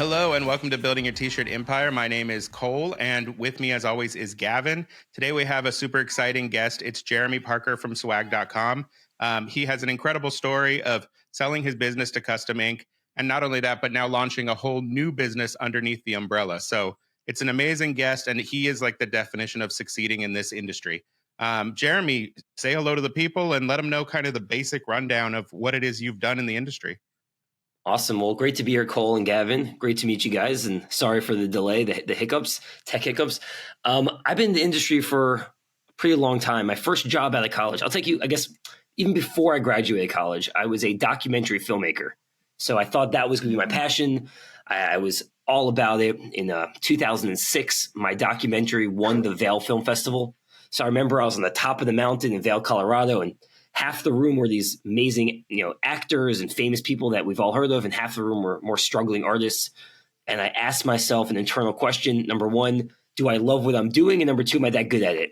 Hello and welcome to Building Your T-Shirt Empire. My name is Cole, and with me, as always, is Gavin. Today we have a super exciting guest. It's Jeremy Parker from swag.com. He has an incredible story of selling his business to Custom Ink, and not only that, but now launching a whole new business underneath the umbrella. So it's an amazing guest, and he is like the definition of succeeding in this industry. Jeremy, say hello to the people and let them know kind of the basic rundown of what it is you've done in the industry. Awesome. Well, great to be here, Cole and Gavin. Great to meet you guys. And sorry for the delay, the hiccups, tech hiccups. I've been in the industry for a pretty long time. My first job out of college, I'll take you, I guess, even before I graduated college, I was a documentary filmmaker. So I thought that was going to be my passion. I was all about it. In 2006, my documentary won the Vail Film Festival. So I remember I was on the top of the mountain in Vail, Colorado, and half the room were these amazing, actors and famous people that we've all heard of, and half the room were more struggling artists. And I asked myself an internal question. Number one, do I love what I'm doing? And number two, am I that good at it?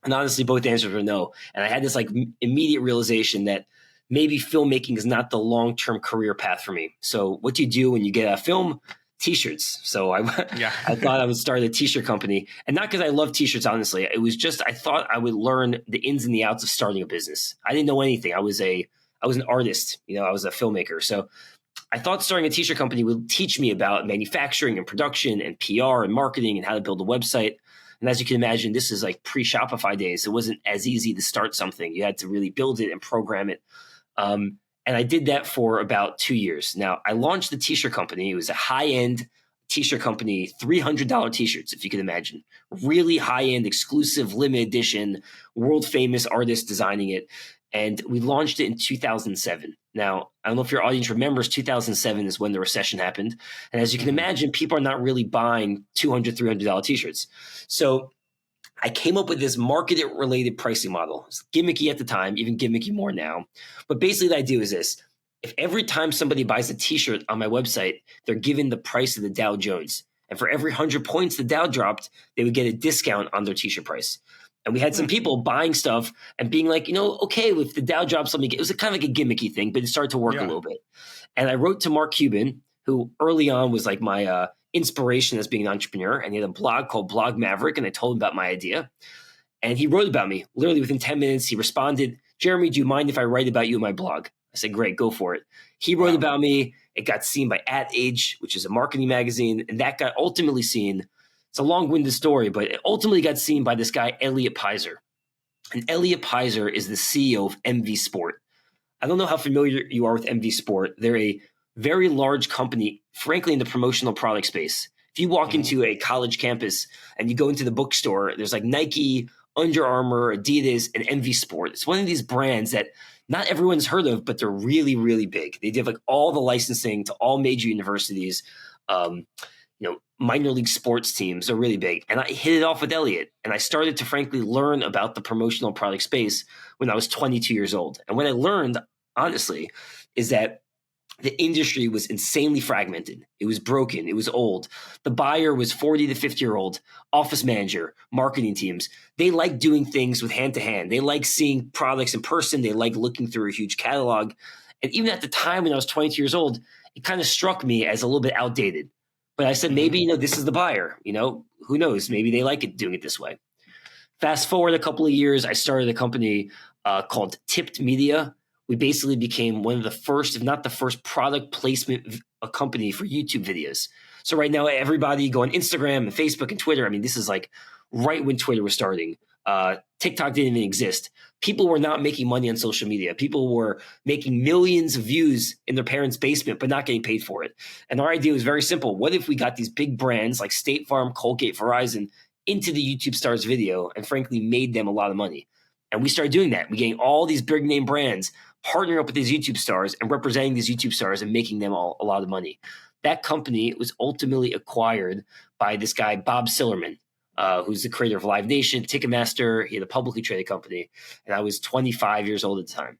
And honestly, both answers were no. And I had this immediate realization that maybe filmmaking is not the long-term career path for me. So what do you do when you get a film? T-shirts. So I thought I would start a T-shirt company, and not because I love T-shirts. Honestly, it was just I thought I would learn the ins and the outs of starting a business. I didn't know anything. I was an artist. I was a filmmaker. So I thought starting a T-shirt company would teach me about manufacturing and production and PR and marketing and how to build a website. And as you can imagine, this is like pre-Shopify days. It wasn't as easy to start something. You had to really build it and program it. And I did that for about 2 years. Now, I launched the T-shirt company. It was a high-end T-shirt company, $300 T-shirts, if you can imagine. Really high-end, exclusive, limited edition, world-famous artists designing it. And we launched it in 2007. Now, I don't know if your audience remembers, 2007 is when the recession happened. And as you can imagine, people are not really buying $200, $300 T-shirts. So I came up with this market-related pricing model. It's gimmicky at the time, even gimmicky more now. But basically the idea is this. If every time somebody buys a T-shirt on my website, they're given the price of the Dow Jones. And for every 100 points the Dow dropped, they would get a discount on their T-shirt price. And we had some people buying stuff and being like, okay, if the Dow drops, let me get. It was kind of like a gimmicky thing, but it started to work a little bit. And I wrote to Mark Cuban, who early on was like my inspiration as being an entrepreneur, and he had a blog called Blog Maverick, and I told him about my idea, and he wrote about me. Literally within 10 minutes, he responded, "Jeremy, do you mind if I write about you in my blog?" I said, "Great, go for it." He wrote about me. It got seen by At Age, which is a marketing magazine, and that got ultimately seen. It's a long-winded story, but it ultimately got seen by this guy, Elliot Pizer. And Elliot Pizer is the CEO of MV Sport. I don't know how familiar you are with MV Sport. They're a very large company, frankly, in the promotional product space. If you walk into a college campus and you go into the bookstore, there's like Nike, Under Armour, Adidas, and MV Sport. It's one of these brands that not everyone's heard of, but they're really, really big. They give like all the licensing to all major universities. Minor league sports teams are really big. And I hit it off with Elliot. And I started to frankly learn about the promotional product space when I was 22 years old. And what I learned, honestly, is that the industry was insanely fragmented. It was broken. It was old. The buyer was 40 to 50-year-old, office manager, marketing teams. They like doing things with hand to hand. They like seeing products in person. They like looking through a huge catalog. And even at the time when I was 22 years old, it kind of struck me as a little bit outdated. But I said, maybe, this is the buyer, who knows? Maybe they like it doing it this way. Fast forward a couple of years, I started a company called Tipped Media. We basically became one of the first, if not the first, product placement company for YouTube videos. So right now, everybody go on Instagram and Facebook and Twitter. I mean, this is like right when Twitter was starting. TikTok didn't even exist. People were not making money on social media. People were making millions of views in their parents' basement, but not getting paid for it. And our idea was very simple. What if we got these big brands like State Farm, Colgate, Verizon into the YouTube stars video and frankly made them a lot of money? And we started doing that. We gained all these big name brands, partnering up with these YouTube stars and representing these YouTube stars and making them all a lot of money. That company was ultimately acquired by this guy, Bob Sillerman, who's the creator of Live Nation, Ticketmaster. He had a publicly traded company, and I was 25 years old at the time.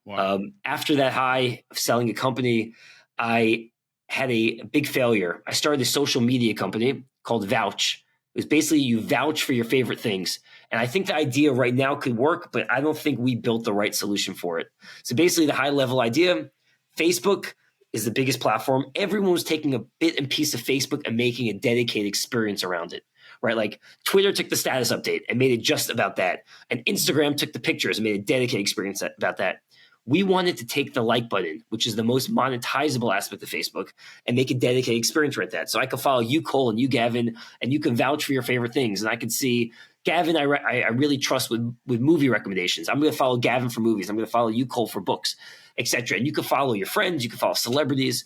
Wow. After that high of selling a company, I had a big failure. I started a social media company called Vouch. It was basically you vouch for your favorite things. And I think the idea right now could work, but I don't think we built the right solution for it. So basically the high level idea, Facebook is the biggest platform. Everyone was taking a bit and piece of Facebook and making a dedicated experience around it, right? Like Twitter took the status update and made it just about that. And Instagram took the pictures and made a dedicated experience about that. We wanted to take the like button, which is the most monetizable aspect of Facebook, and make a dedicated experience around that. So I could follow you, Cole, and you, Gavin, and you can vouch for your favorite things. And I can see Gavin, I really trust with movie recommendations. I'm going to follow Gavin for movies. I'm going to follow you, Cole, for books, etc. And you can follow your friends. You can follow celebrities.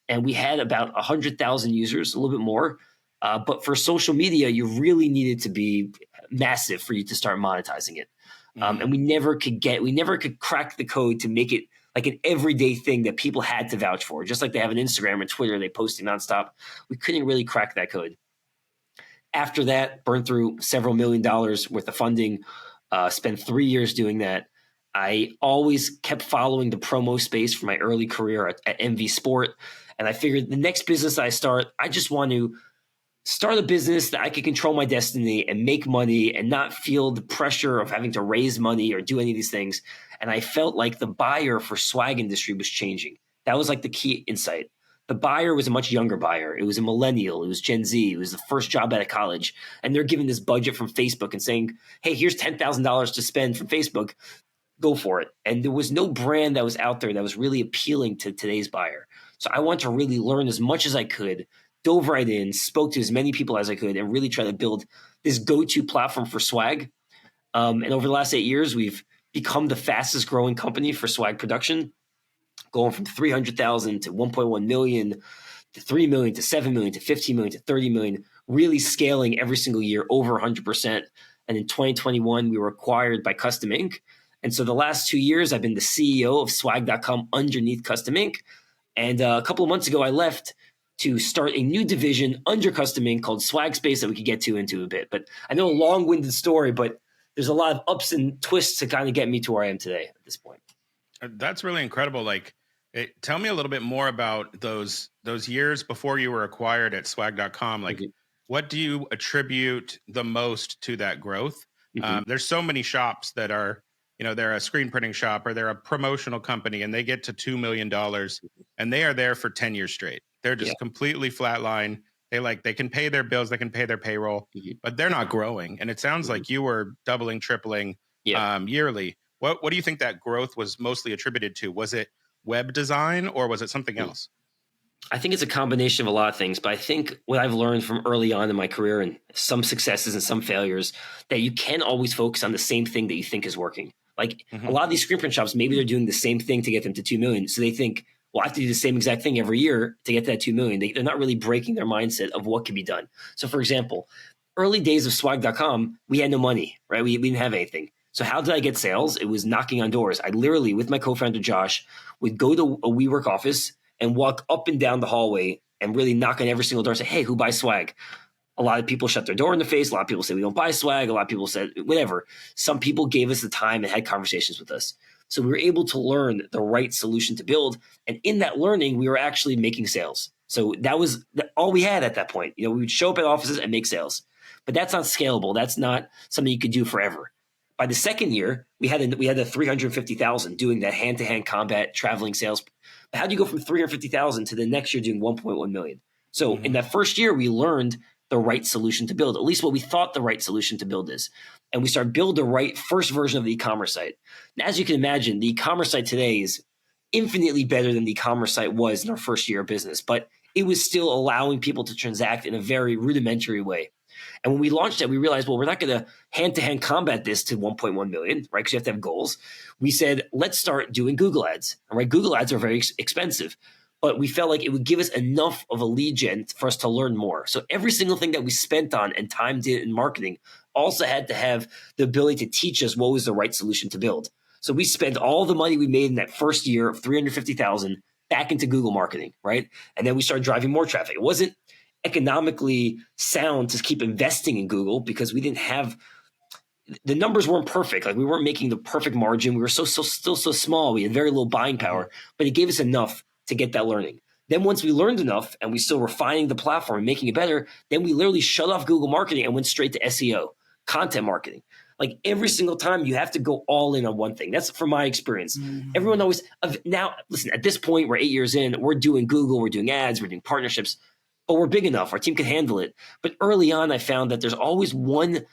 And we had about 100,000 users, a little bit more. But for social media, you really needed to be massive for you to start monetizing it. And we never could crack the code to make it like an everyday thing that people had to vouch for. Just like they have an Instagram and Twitter, they post it nonstop. We couldn't really crack that code. After that, burned through several $1 million worth of funding, spent 3 years doing that. I always kept following the promo space from my early career at MV Sport. And I figured the next business I start, I just want to start a business that I could control my destiny and make money and not feel the pressure of having to raise money or do any of these things. And I felt like the buyer for swag industry was changing. That was like the key insight. The buyer was a much younger buyer. It was a millennial. It was Gen Z. It was the first job out of college. And they're given this budget from Facebook and saying, hey, here's $10,000 to spend from Facebook. Go for it. And there was no brand that was out there that was really appealing to today's buyer. So I wanted to really learn as much as I could, dove right in, spoke to as many people as I could, and really try to build this go-to platform for swag. And over the last 8 years, we've become the fastest growing company for swag production, going from 300,000 to 1.1 million to 3 million to 7 million to 15 million to 30 million, really scaling every single year over 100%. And in 2021, we were acquired by Custom Ink. And so the last 2 years, I've been the CEO of swag.com underneath Custom Ink. And a couple of months ago, I left to start a new division under Custom Ink called Swag Space that we could get into a bit. But I know a long-winded story, but there's a lot of ups and twists to kind of get me to where I am today at this point. That's really incredible. Like, tell me a little bit more about those years before you were acquired at swag.com. Like, what do you attribute the most to that growth? There's so many shops that are, they're a screen printing shop or they're a promotional company and they get to $2 million and they are there for 10 years straight. They're just completely flatline. They can pay their bills, they can pay their payroll, but they're not growing. And it sounds like you were doubling, tripling yearly. What do you think that growth was mostly attributed to? Was it web design or was it something else? I think it's a combination of a lot of things, but I think what I've learned from early on in my career and some successes and some failures, that you can always focus on the same thing that you think is working. Like a lot of these screen print shops, maybe they're doing the same thing to get them to 2 million. So they think, well, I have to do the same exact thing every year to get to that 2 million. They're not really breaking their mindset of what can be done. So for example, early days of swag.com, we had no money, right? We didn't have anything. So how did I get sales? It was knocking on doors. I literally, with my co-founder Josh, would go to a WeWork office and walk up and down the hallway and really knock on every single door and say, hey, who buys swag? A lot of people shut their door in the face. A lot of people say we don't buy swag. A lot of people said whatever. Some people gave us the time and had conversations with us. So we were able to learn the right solution to build. And in that learning, we were actually making sales. So that was all we had at that point. We would show up at offices and make sales. But that's not scalable. That's not something you could do forever. By the second year, we had a 350,000 doing that hand-to-hand combat traveling sales. But how do you go from 350,000 to the next year doing 1.1 million? So in that first year, we learned the right solution to build, at least what we thought the right solution to build is. And we started build the right first version of the e-commerce site. Now, as you can imagine, the e-commerce site today is infinitely better than the e-commerce site was in our first year of business, but it was still allowing people to transact in a very rudimentary way. And when we launched it, we realized, well, we're not going to hand-to-hand combat this to 1.1 million, right? Because you have to have goals. We said, let's start doing Google ads. All right, Google ads are very expensive, but we felt like it would give us enough of a lead gen for us to learn more. So every single thing that we spent on and time did in marketing also had to have the ability to teach us what was the right solution to build. So we spent all the money we made in that first year of 350,000 back into Google marketing, right? And then we started driving more traffic. It wasn't economically sound to keep investing in Google because we didn't have the numbers weren't perfect. Like we weren't making the perfect margin. We were still so small. We had very little buying power, but it gave us enough to get that learning. Then once we learned enough and we still refining the platform and making it better, then we literally shut off Google marketing and went straight to SEO, content marketing. Like every single time you have to go all in on one thing. That's from my experience. Everyone always now listen, at this point, we're 8 years in, we're doing Google, we're doing ads, we're doing partnerships, but we're big enough. Our team can handle it. But early on, I found that there's always one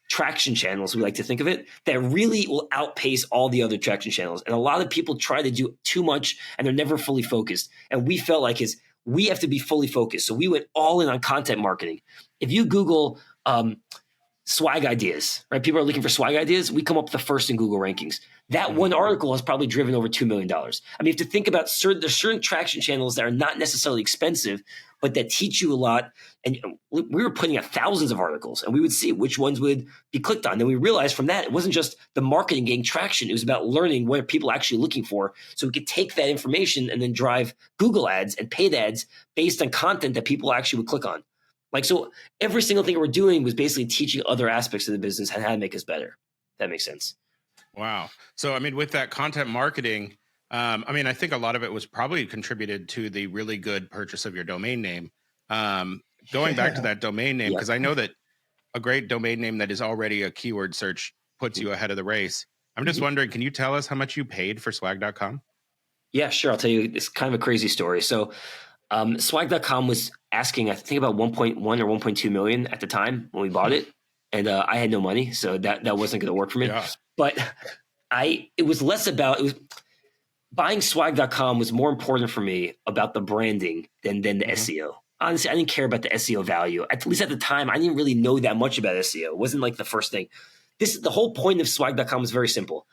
traction channels, we like to think of it, that really will outpace all the other traction channels. And a lot of people try to do too much and they're never fully focused. And we felt like we have to be fully focused. So we went all in on content marketing. If you Google swag ideas, right? People are looking for swag ideas. We come up the first in Google rankings. That one article has probably driven over $2 million. I mean, you have to think about there's certain traction channels that are not necessarily expensive, but that teach you a lot. And we were putting out thousands of articles and we would see which ones would be clicked on. Then we realized from that, it wasn't just the marketing getting traction. It was about learning what are people actually looking for. So we could take that information and then drive Google ads and paid ads based on content that people actually would click on. Like, so every single thing we're doing was basically teaching other aspects of the business and how to make us better. If that makes sense. Wow. So, I mean, with that content marketing, I think a lot of it was probably contributed to the really good purchase of your domain name. Going back to that domain name, because I know that a great domain name that is already a keyword search puts you ahead of the race. I'm just wondering, can you tell us how much you paid for swag.com? Yeah, sure. I'll tell you, it's kind of a crazy story. So swag.com was asking, I think about 1.1 or 1.2 million at the time when we bought it. And I had no money, so that wasn't going to work for me. Yeah. But it was less about, buying swag.com was more important for me about the branding than the SEO. Honestly, I didn't care about the SEO value. At least at the time, I didn't really know that much about SEO. It wasn't like the first thing. The whole point of swag.com is very simple.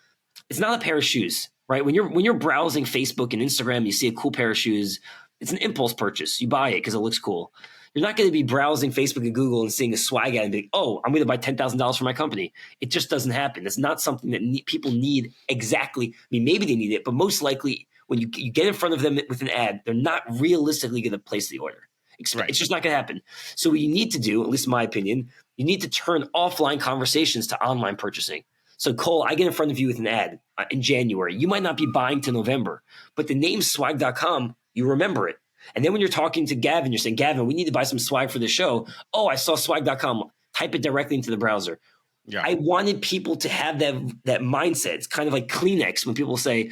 It's not a pair of shoes, right? When you're browsing Facebook and Instagram, you see a cool pair of shoes. It's an impulse purchase. You buy it because it looks cool. You're not going to be browsing Facebook and Google and seeing a swag ad and be like, oh, I'm going to buy $10,000 for my company. It just doesn't happen. It's not something that people need exactly. I mean, maybe they need it, but most likely when you get in front of them with an ad, they're not realistically going to place the order. It's just not going to happen. So what you need to do, at least in my opinion, you need to turn offline conversations to online purchasing. So Cole, I get in front of you with an ad in January. You might not be buying to November, but the name swag.com, you remember it. And then when you're talking to Gavin, you're saying, Gavin, we need to buy some swag for the show. Oh, I saw swag.com. Type it directly into the browser. Yeah. I wanted people to have that mindset. It's kind of like Kleenex when people say,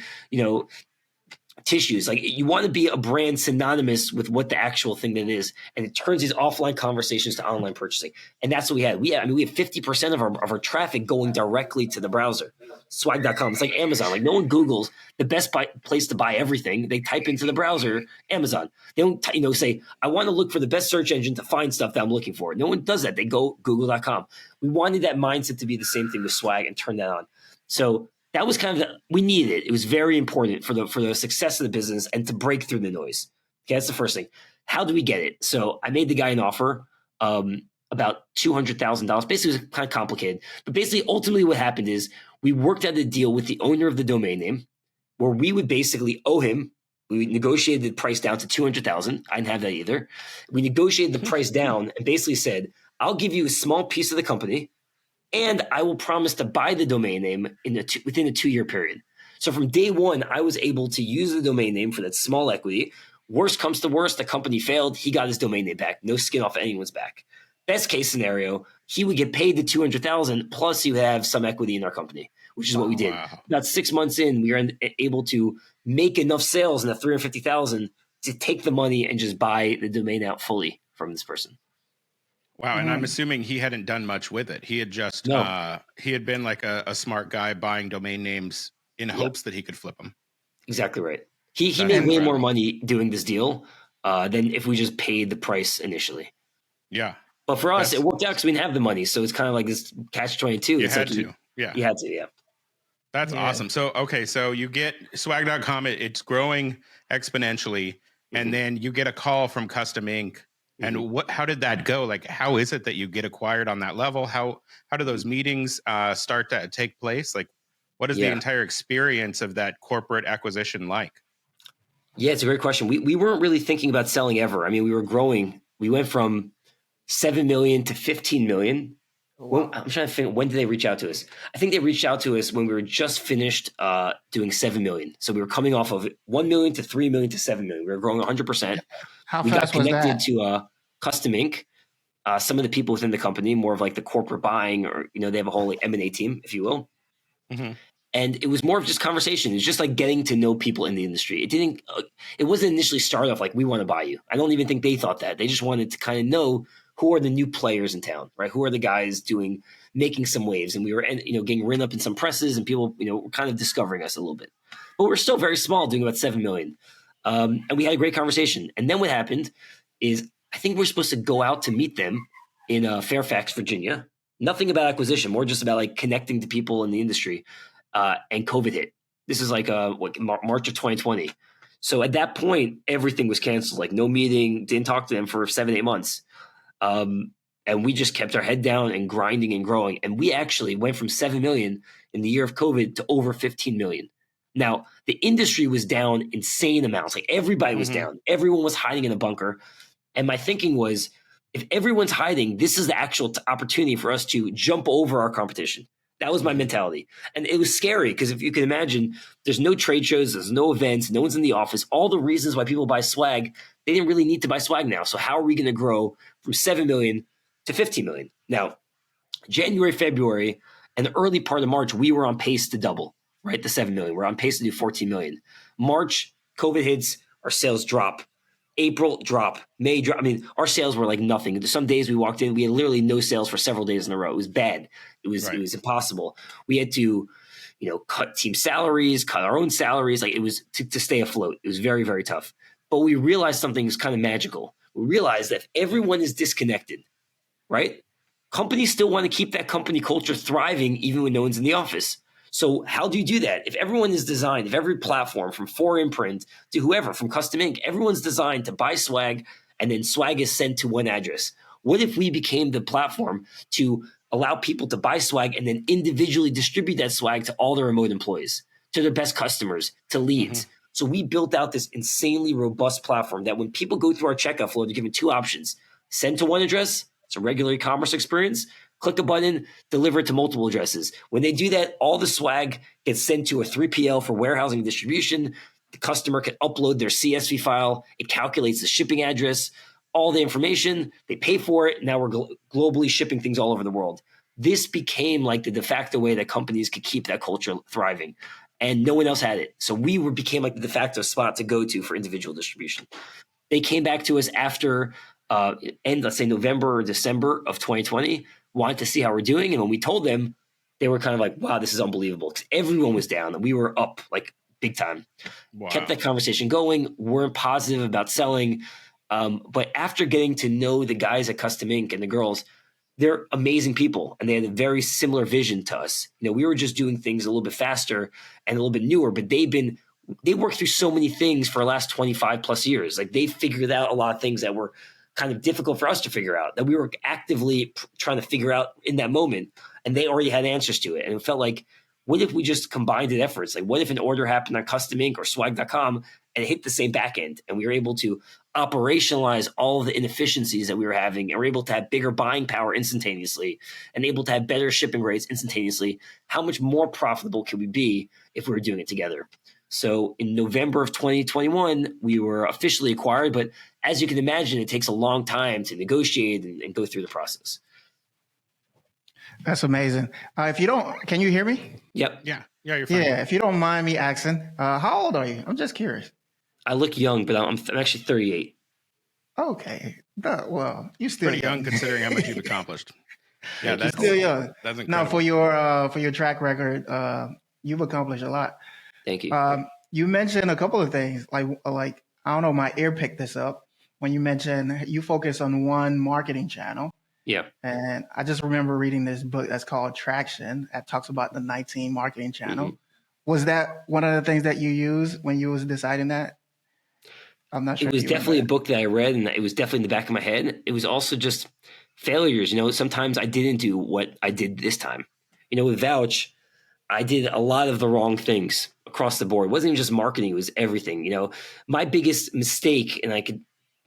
tissues. Like you want to be a brand synonymous with what the actual thing that is. And it turns these offline conversations to online purchasing. And that's what we had. We have 50% of our traffic going directly to the browser. Swag.com. It's like Amazon. Like no one Googles the best place to buy everything. They type into the browser, Amazon. They don't say, I want to look for the best search engine to find stuff that I'm looking for. No one does that. They go google.com. We wanted that mindset to be the same thing with swag and turn that on. So that was kind of we needed it. It was very important for the success of the business and to break through the noise. Okay, that's the first thing. How do we get it? So I made the guy an offer about $200,000. Basically, it was kind of complicated. But basically, ultimately what happened is we worked out a deal with the owner of the domain name where we would basically owe him. We negotiated the price down to $200,000. I didn't have that either. We negotiated the price down and basically said, I'll give you a small piece of the company and I will promise to buy the domain name within a 2-year period. So from day one, I was able to use the domain name for that small equity. Worst comes to worst, the company failed. He got his domain name back. No skin off anyone's back. Best case scenario, he would get paid the $200,000 plus he would have some equity in our company, which is what we did. Wow. About 6 months in, we were able to make enough sales in the $350,000 to take the money and just buy the domain out fully from this person. Wow. And I'm assuming he hadn't done much with it. He had just, he had been like a smart guy buying domain names in hopes that he could flip them. Exactly right. He made way more money doing this deal than if we just paid the price initially. Yeah. But for us, it worked out because we didn't have the money. So it's kind of like this catch-22. You it's had like to. You had to, yeah. That's awesome. So, okay. So you get swag.com. It's growing exponentially. And then you get a call from Custom Ink. And how did that go? Like, how is it that you get acquired on that level? How do those meetings start to take place? Like, what is the entire experience of that corporate acquisition like? Yeah, it's a great question. We weren't really thinking about selling ever. I mean, we were growing. We went from 7 million to 15 million. Well, I'm trying to think, when did they reach out to us? I think they reached out to us when we were just finished doing 7 million. So we were coming off of 1 million to 3 million to 7 million. We were growing 100%. How fast was that? We got connected to Custom Ink. some of the people within the company, more of like the corporate buying, or they have a whole like M&A team, if you will. Mm-hmm. And it was more of just conversation. It's just like getting to know people in the industry. It wasn't initially start off like, we want to buy you. I don't even think they thought that. They just wanted to kind of know who are the new players in town, right? Who are the guys making some waves? And we were, getting written up in some presses, and people, were kind of discovering us a little bit. But we're still very small, doing about 7 million. And we had a great conversation. And then what happened is, I think we're supposed to go out to meet them in Fairfax, Virginia. Nothing about acquisition, more just about like connecting to people in the industry. And COVID hit. This is like March of 2020. So at that point, everything was canceled. Like no meeting, didn't talk to them for 7-8 months. And we just kept our head down and grinding and growing. And we actually went from 7 million in the year of COVID to over 15 million. Now, the industry was down insane amounts. Like everybody was down. Everyone was hiding in a bunker. And my thinking was, if everyone's hiding, this is the actual opportunity for us to jump over our competition. That was my mentality. And it was scary because if you can imagine, there's no trade shows, there's no events, no one's in the office. All the reasons why people buy swag, they didn't really need to buy swag now. So how are we going to grow from 7 million to 15 million? Now, January, February, and the early part of March, we were on pace to double, right? The 7 million. We're on pace to do 14 million. March, COVID hits, our sales drop. April, drop. May, drop. I mean, our sales were like nothing. Some days we walked in, we had literally no sales for several days in a row. It was bad. It was impossible. We had to, cut team salaries, cut our own salaries. Like it was to stay afloat. It was very, very tough. But we realized something was kind of magical. We realized that if everyone is disconnected, right? Companies still want to keep that company culture thriving even when no one's in the office. So how do you do that? If everyone is designed, if every platform from 4imprint to whoever, from Custom Ink, everyone's designed to buy swag and then swag is sent to one address. What if we became the platform to allow people to buy swag and then individually distribute that swag to all their remote employees, to their best customers, to leads? So we built out this insanely robust platform that when people go through our checkout flow, they're given two options: send to one address, it's a regular e-commerce experience. Click a button, deliver it to multiple addresses. When they do that, all the swag gets sent to a 3PL for warehousing and distribution. The customer can upload their CSV file. It calculates the shipping address, all the information. They pay for it. Now we're globally shipping things all over the world. This became like the de facto way that companies could keep that culture thriving. And no one else had it. So we became like the de facto spot to go to for individual distribution. They came back to us after let's say November or December of 2020, wanted to see how we're doing. And when we told them, they were kind of like, wow, this is unbelievable. Because everyone was down and we were up like big time. Wow. Kept that conversation going, weren't positive about selling. But after getting to know the guys at Custom Ink and the girls, they're amazing people. And they had a very similar vision to us. We were just doing things a little bit faster and a little bit newer, but they worked through so many things for the last 25 plus years. Like they figured out a lot of things that were kind of difficult for us to figure out, that we were actively trying to figure out in that moment. And they already had answers to it. And it felt like, what if we just combined the efforts? Like what if an order happened on Custom Ink or swag.com and hit the same backend, and we were able to operationalize all of the inefficiencies that we were having, and we're able to have bigger buying power instantaneously and able to have better shipping rates instantaneously? How much more profitable could we be if we were doing it together? So in November of 2021, we were officially acquired. But as you can imagine, it takes a long time to negotiate and go through the process. That's amazing. Can you hear me? Yep. Yeah, you're fine. Yeah, if you don't mind me asking, how old are you? I'm just curious. I look young, but I'm actually 38. Okay. Well, you're still pretty young considering how much you've accomplished. Yeah, that's still young. That's incredible. Now, for your track record, you've accomplished a lot. Thank you. You mentioned a couple of things, like I don't know, my ear picked this up when you mentioned you focus on one marketing channel. Yeah. And I just remember reading this book that's called Traction that talks about the 19 marketing channel. Mm-hmm. Was that one of the things that you used when you was deciding that? I'm not sure. It was definitely a book that I read, and it was definitely in the back of my head. It was also just failures. Sometimes I didn't do what I did this time. With Vouch, I did a lot of the wrong things across the board. It wasn't even just marketing, it was everything. My biggest mistake, and I could,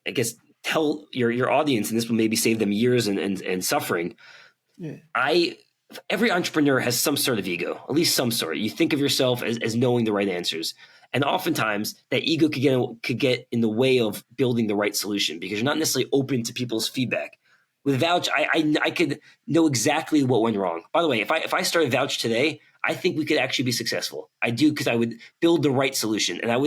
I guess, tell your audience, and this will maybe save them years and suffering. Yeah. Every entrepreneur has some sort of ego, at least some sort. You think of yourself as knowing the right answers. And oftentimes that ego could get in the way of building the right solution because you're not necessarily open to people's feedback. With Vouch, I could know exactly what went wrong. By the way, if I started Vouch today, I think we could actually be successful. I do, because I would build the right solution, and I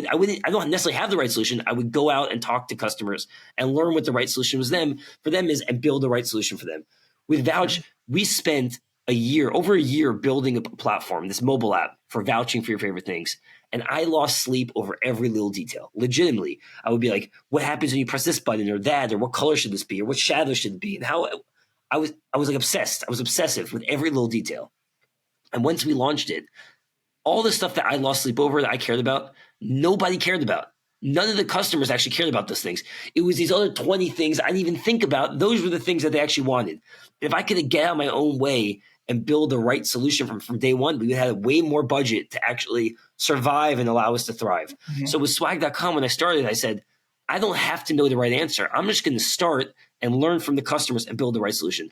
don't necessarily have the right solution. I would go out and talk to customers and learn what the right solution for them is, and build the right solution for them. With Vouch, we spent over a year building a platform, this mobile app for vouching for your favorite things. And I lost sleep over every little detail. Legitimately, I would be like, what happens when you press this button or that, or what color should this be, or what shadow should it be? And how I was like obsessed. I was obsessive with every little detail. And once we launched it, all the stuff that I lost sleep over that I cared about, nobody cared about. None of the customers actually cared about those things. It was these other 20 things I didn't even think about. Those were the things that they actually wanted. If I could get out of my own way and build the right solution from day one, we would have way more budget to actually survive and allow us to thrive. Mm-hmm. So with swag.com, when I started, I said, I don't have to know the right answer. I'm just going to start and learn from the customers and build the right solution.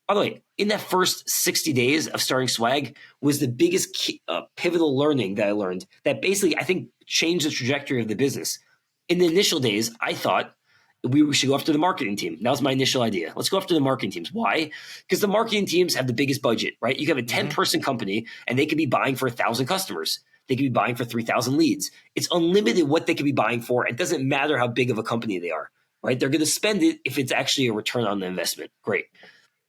By the way, in that first 60 days of starting Swag was the biggest pivotal learning that I learned that basically, I think, changed the trajectory of the business. In the initial days, I thought we should go after the marketing team. That was my initial idea. Let's go after the marketing teams. Why? Because the marketing teams have the biggest budget, right? You have a 10-person company, and they could be buying for 1,000 customers. They could be buying for 3,000 leads. It's unlimited what they could be buying for. It doesn't matter how big of a company they are, right? They're going to spend it if it's actually a return on the investment. Great.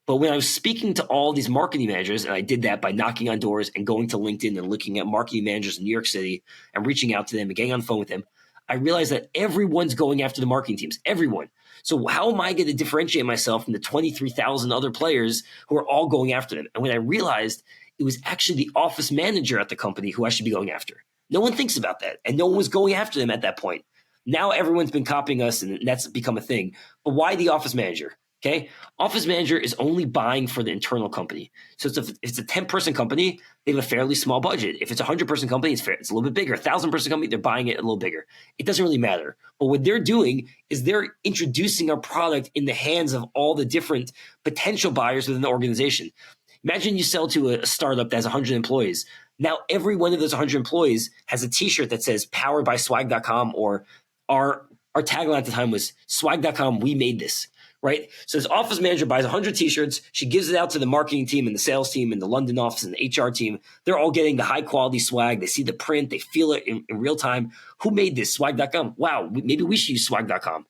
But when I was speaking to all these marketing managers, and I did that by knocking on doors and going to LinkedIn and looking at marketing managers in New York City and reaching out to them and getting on the phone with them, I realized that everyone's going after the marketing teams, everyone. So how am I going to differentiate myself from the 23,000 other players who are all going after them? And when I realized it was actually the office manager at the company who I should be going after. No one thinks about that. And no one was going after them at that point. Now everyone's been copying us, and that's become a thing. But why the office manager? Okay. Office manager is only buying for the internal company. So if it's a 10-person company, they have a fairly small budget. If it's a 100-person company, it's a little bit bigger. 1,000-person company, they're buying it a little bigger. It doesn't really matter. But what they're doing is they're introducing our product in the hands of all the different potential buyers within the organization. Imagine you sell to a startup that has 100 employees. Now every one of those 100 employees has a t-shirt that says powered by swag.com, or our tagline at the time was swag.com, we made this. Right. So this office manager buys 100 t-shirts. She gives it out to the marketing team and the sales team and the London office and the HR team. They're all getting the high quality swag. They see the print. They feel it in real time. Who made this? Swag.com. Wow. Maybe we should use swag.com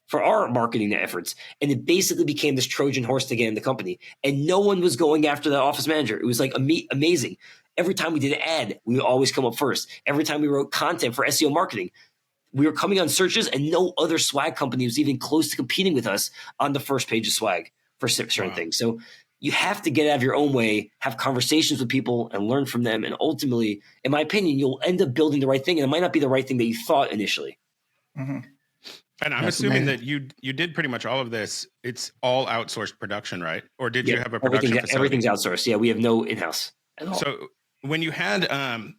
for our marketing efforts. And it basically became this Trojan horse to get in the company. And no one was going after the office manager. It was like amazing. Every time we did an ad, we would always come up first. Every time we wrote content for SEO marketing, we were coming on searches, and no other swag company was even close to competing with us on the first page of swag for certain things. So you have to get out of your own way, have conversations with people and learn from them. And ultimately, in my opinion, you'll end up building the right thing. And it might not be the right thing that you thought initially. Mm-hmm. And I'm assuming that you did pretty much all of this. It's all outsourced production, right? Or did you have a production facility? Everything's outsourced. Yeah, we have no in-house at all. So when you had,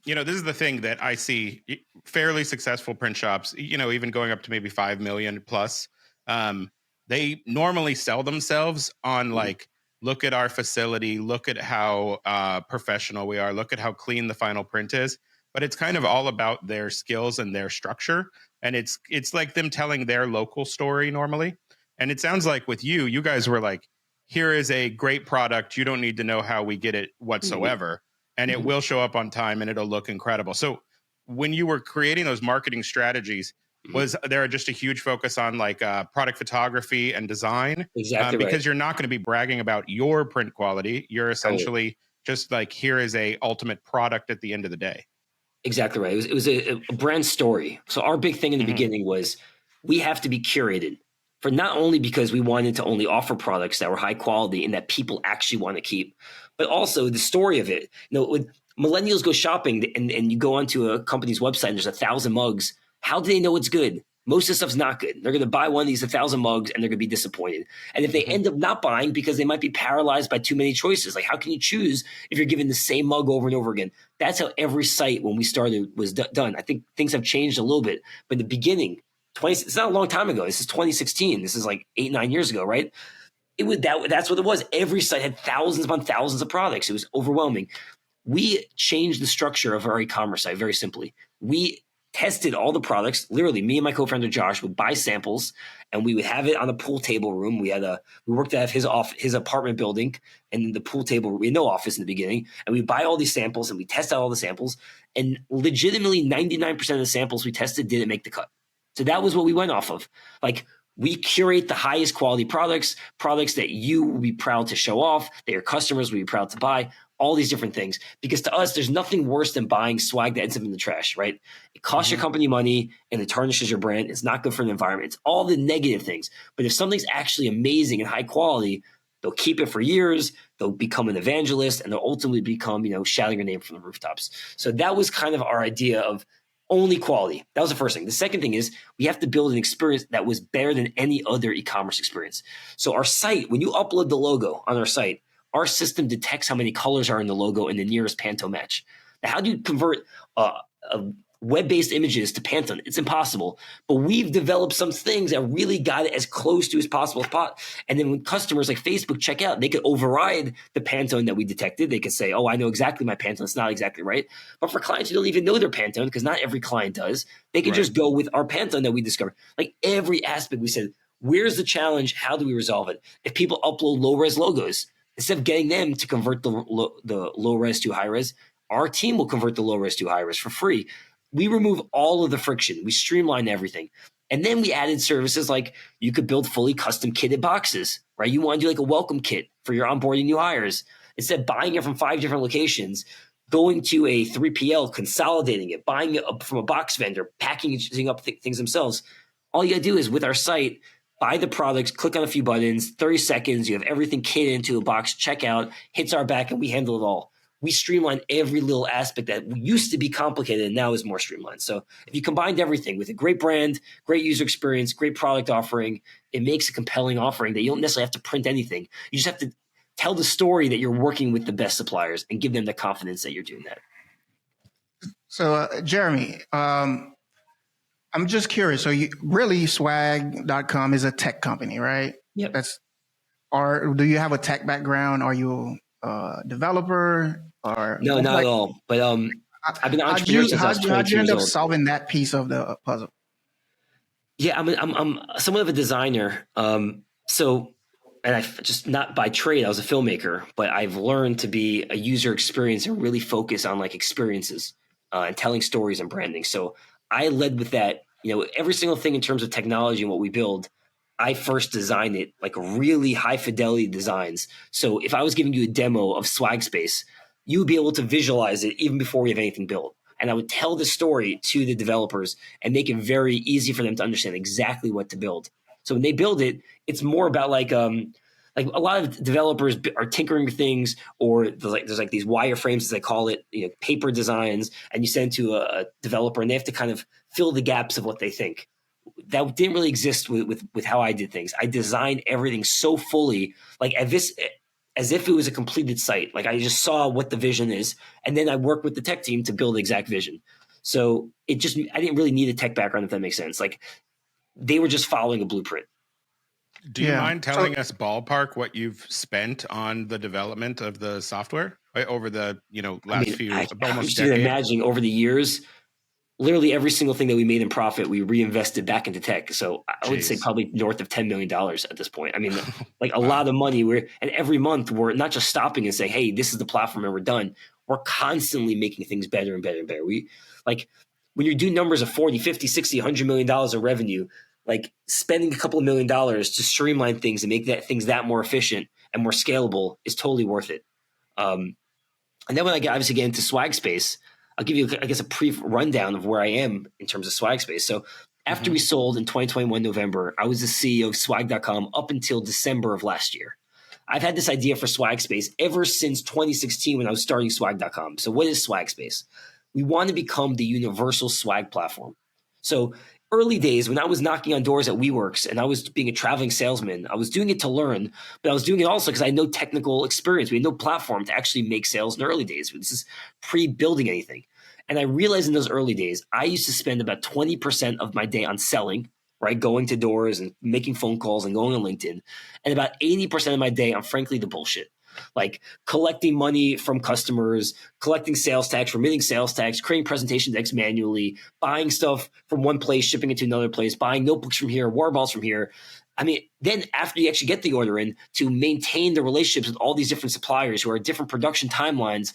this is the thing that I see fairly successful print shops, even going up to maybe 5 million plus, they normally sell themselves on like, look at our facility, look at how professional we are, look at how clean the final print is. But it's kind of all about their skills and their structure. And it's like them telling their local story normally. And it sounds like with you guys were like, here is a great product. You don't need to know how we get it whatsoever. And it will show up on time and it'll look incredible. So when you were creating those marketing strategies, was there just a huge focus on like product photography and design? Exactly. Because you're not going to be bragging about your print quality. You're essentially just like, here is a ultimate product at the end of the day. Exactly right. It was a brand story. So our big thing in the beginning was we have to be curated, for not only because we wanted to only offer products that were high quality and that people actually want to keep, but also the story of it. When millennials go shopping and you go onto a company's website and there's 1,000 mugs, how do they know it's good? Most of the stuff's not good. They're going to buy one of these 1,000 mugs and they're going to be disappointed. And if they end up not buying because they might be paralyzed by too many choices, like how can you choose if you're given the same mug over and over again? That's how every site when we started was done. I think things have changed a little bit, but in the beginning, it's not a long time ago. This is 2016. This is like 8-9 years ago, right? That's what it was. Every site had thousands upon thousands of products. It was overwhelming. We changed the structure of our e-commerce site very simply. We tested all the products. Literally, me and my co-founder Josh would buy samples, and we would have it on a pool table room. We worked out of his apartment building, and the pool table. We had no office in the beginning, and we buy all these samples, and we test out all the samples. And legitimately, 99% of the samples we tested didn't make the cut. So that was what we went off of. Like, we curate the highest quality products that you will be proud to show off, that your customers will be proud to buy, all these different things. Because to us, there's nothing worse than buying swag that ends up in the trash, right? It costs your company money and it tarnishes your brand. It's not good for the environment. It's all the negative things. But if something's actually amazing and high quality, they'll keep it for years. They'll become an evangelist, and they'll ultimately become, shouting your name from the rooftops. So that was kind of our idea of only quality. That was the first thing. The second thing is we have to build an experience that was better than any other e-commerce experience. So our site, when you upload the logo on our site, our system detects how many colors are in the logo in the nearest Pantone match. Now, how do you convert web-based images to Pantone? It's impossible. But we've developed some things that really got it as close to as possible. And then when customers like Facebook check out, they could override the Pantone that we detected. They could say, oh, I know exactly my Pantone. It's not exactly right. But for clients who don't even know their Pantone, because not every client does, they can just go with our Pantone that we discovered. Like every aspect, we said, where's the challenge? How do we resolve it? If people upload low-res logos, instead of getting them to convert the low-res to high-res, our team will convert the low-res to high-res for free. We remove all of the friction. We streamline everything. And then we added services like you could build fully custom kitted boxes, right? You want to do like a welcome kit for your onboarding new hires. Instead of buying it from 5 different locations, going to a 3PL, consolidating it, buying it up from a box vendor, packaging up things themselves. All you got to do is with our site, buy the products, click on a few buttons, 30 seconds, you have everything kitted into a box, checkout, hits our back, and we handle it all. We streamline every little aspect that used to be complicated and now is more streamlined. So if you combined everything with a great brand, great user experience, great product offering, it makes a compelling offering that you don't necessarily have to print anything. You just have to tell the story that you're working with the best suppliers and give them the confidence that you're doing that. So, Jeremy, I'm just curious. So really swag.com is a tech company, right? Yep. Or do you have a tech background? Are you a developer? Or no, not at all. But I've been an entrepreneur since I was 22 years old. How'd you end up solving that piece of the puzzle? Yeah, I'm somewhat of a designer. So, and I just not by trade, I was a filmmaker, but I've learned to be a user experience and really focus on like experiences and telling stories and branding. So I led with that. Every single thing in terms of technology and what we build, I first designed it like really high fidelity designs. So if I was giving you a demo of SwagSpace, you would be able to visualize it even before we have anything built. And I would tell the story to the developers and make it very easy for them to understand exactly what to build. So when they build it, it's more about like a lot of developers are tinkering things, or there's like these wireframes, as they call it, paper designs, and you send to a developer and they have to kind of fill the gaps of what they think. That didn't really exist with how I did things. I designed everything so fully, like as if it was a completed site. Like I just saw what the vision is, and then I worked with the tech team to build the exact vision. So I didn't really need a tech background, if that makes sense. Like they were just following a blueprint. Do you mind telling us ballpark what you've spent on the development of the software over the last few almost decade? Imagine over the years, literally every single thing that we made in profit, we reinvested back into tech. So I would say probably north of $10 million at this point. I mean, like a lot of money. And every month we're not just stopping and saying, hey, this is the platform and we're done. We're constantly making things better and better and better. We like when you do numbers of 40, 50, 60, $100 million of revenue, like spending a couple of $1 million to streamline things and make things that more efficient and more scalable is totally worth it. And then when I obviously get into SwagSpace, I'll give you, I guess, a brief rundown of where I am in terms of SwagSpace. So after we sold in 2021 November, I was the CEO of Swag.com up until December of last year. I've had this idea for SwagSpace ever since 2016 when I was starting Swag.com. So what is SwagSpace? We want to become the universal swag platform. So early days when I was knocking on doors at WeWorks and I was being a traveling salesman, I was doing it to learn, but I was doing it also because I had no technical experience. We had no platform to actually make sales in the early days. This is pre-building anything. And I realized in those early days, I used to spend about 20% of my day on selling, right? Going to doors and making phone calls and going on LinkedIn. And about 80% of my day on, frankly, the bullshit. like collecting money from customers, collecting sales tax, remitting sales tax, creating presentation decks manually, buying stuff from one place, shipping it to another place, buying notebooks from here, water bottles from here. I mean, then after you actually get the order in, to maintain the relationships with all these different suppliers who are different production timelines,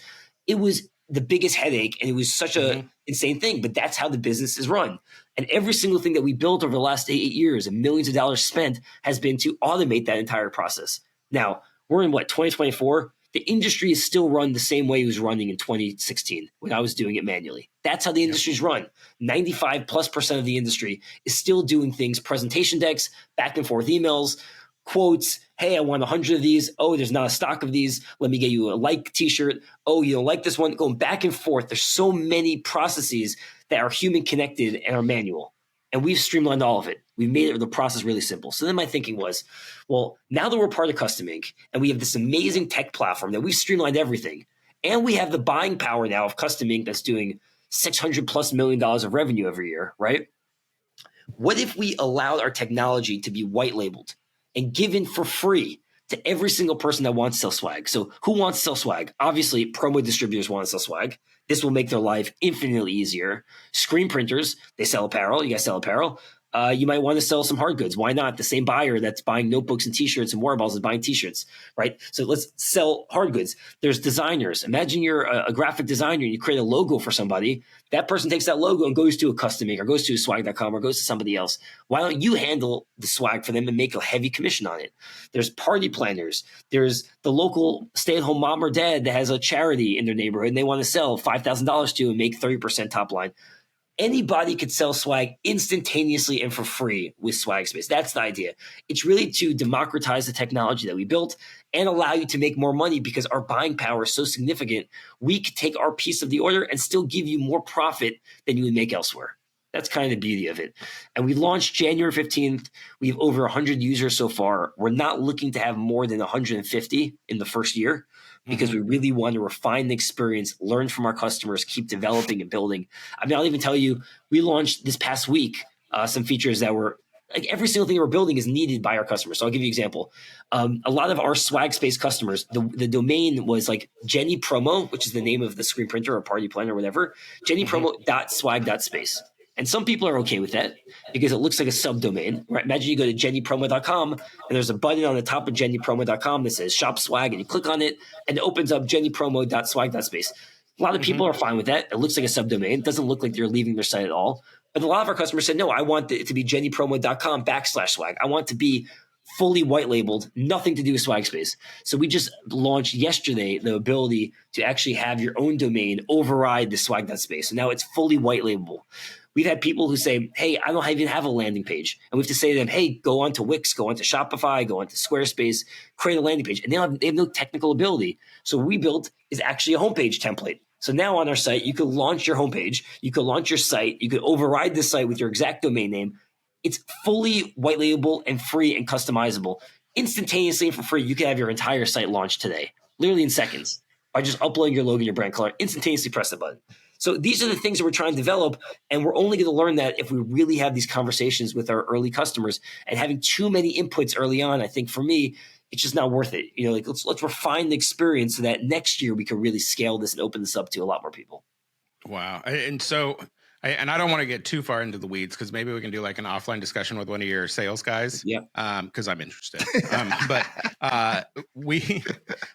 it was the biggest headache, and it was such a insane thing. But that's how the business is run. And every single thing that we built over the last 8 years and millions of dollars spent has been to automate that entire process. Now, we're in 2024? The industry is still run the same way it was running in 2016 when I was doing it manually. That's how the industry's run. 95+% of the industry is still doing things, presentation decks, back and forth emails, quotes. Hey, I want 100 of these. Oh, there's not a stock of these. Let me get you a like t-shirt. Oh, you don't like this one? Going back and forth. There's so many processes that are human connected and are manual. And we've streamlined all of it. We've made the process really simple. So then my thinking was, well, now that we're part of Custom Ink and we have this amazing tech platform that we've streamlined everything, and we have the buying power now of Custom Ink that's doing $600+ million of revenue every year, right? What if we allowed our technology to be white labeled and given for free to every single person that wants to sell swag? So who wants to sell swag? Obviously, promo distributors want to sell swag. This will make their life infinitely easier. Screen printers, they sell apparel. You guys sell apparel. You might want to sell some hard goods. Why not? The same buyer that's buying notebooks and t-shirts and water bottles is buying t-shirts, right? So let's sell hard goods. There's designers. Imagine you're a graphic designer and you create a logo for somebody. That person takes that logo and goes to a Custom Ink or goes to swag.com or goes to somebody else. Why don't you handle the swag for them and make a heavy commission on it? There's party planners. There's the local stay-at-home mom or dad that has a charity in their neighborhood and they want to sell $5,000 to and make 30% top line. Anybody could sell swag instantaneously and for free with SwagSpace. That's the idea. It's really to democratize the technology that we built and allow you to make more money because our buying power is so significant. We could take our piece of the order and still give you more profit than you would make elsewhere. That's kind of the beauty of it. And we launched January 15th. We have over 100 users so far. We're not looking to have more than 150 in the first year because we really want to refine the experience, learn from our customers, keep developing and building. I mean, I'll even tell you, we launched this past week some features that were like every single thing we're building is needed by our customers. So I'll give you an example. A lot of our SwagSpace customers, the domain was like Jenny Promo, which is the name of the screen printer or party planner or whatever, jennypromo.swag.space. And some people are okay with that because it looks like a subdomain, right? Imagine you go to jennypromo.com and there's a button on the top of jennypromo.com that says shop swag and you click on it and it opens up jennypromo.swag.space. A lot of people are fine with that. It looks like a subdomain. It doesn't look like they're leaving their site at all. But a lot of our customers said, no, I want it to be jennypromo.com/swag. I want it to be fully white labeled, nothing to do with SwagSpace. So we just launched yesterday the ability to actually have your own domain override the swag.space. So now it's fully white labelable. We've had people who say, hey, I don't even have a landing page. And we have to say to them, hey, go on to Wix, go on to Shopify, go on to Squarespace, create a landing page. And they have no technical ability. So what we built is actually a homepage template. So now on our site, you could launch your homepage, you could launch your site, you could override the site with your exact domain name. It's fully white label and free and customizable. Instantaneously and for free, you can have your entire site launched today, literally in seconds, by just uploading your logo and your brand color, instantaneously press the button. So these are the things that we're trying to develop, and we're only going to learn that if we really have these conversations with our early customers. And having too many inputs early on, I think for me, it's just not worth it. You know, like let's refine the experience so that next year we can really scale this and open this up to a lot more people. Wow. And so, I don't want to get too far into the weeds because maybe we can do like an offline discussion with one of your sales guys. Yeah. Because I'm interested. But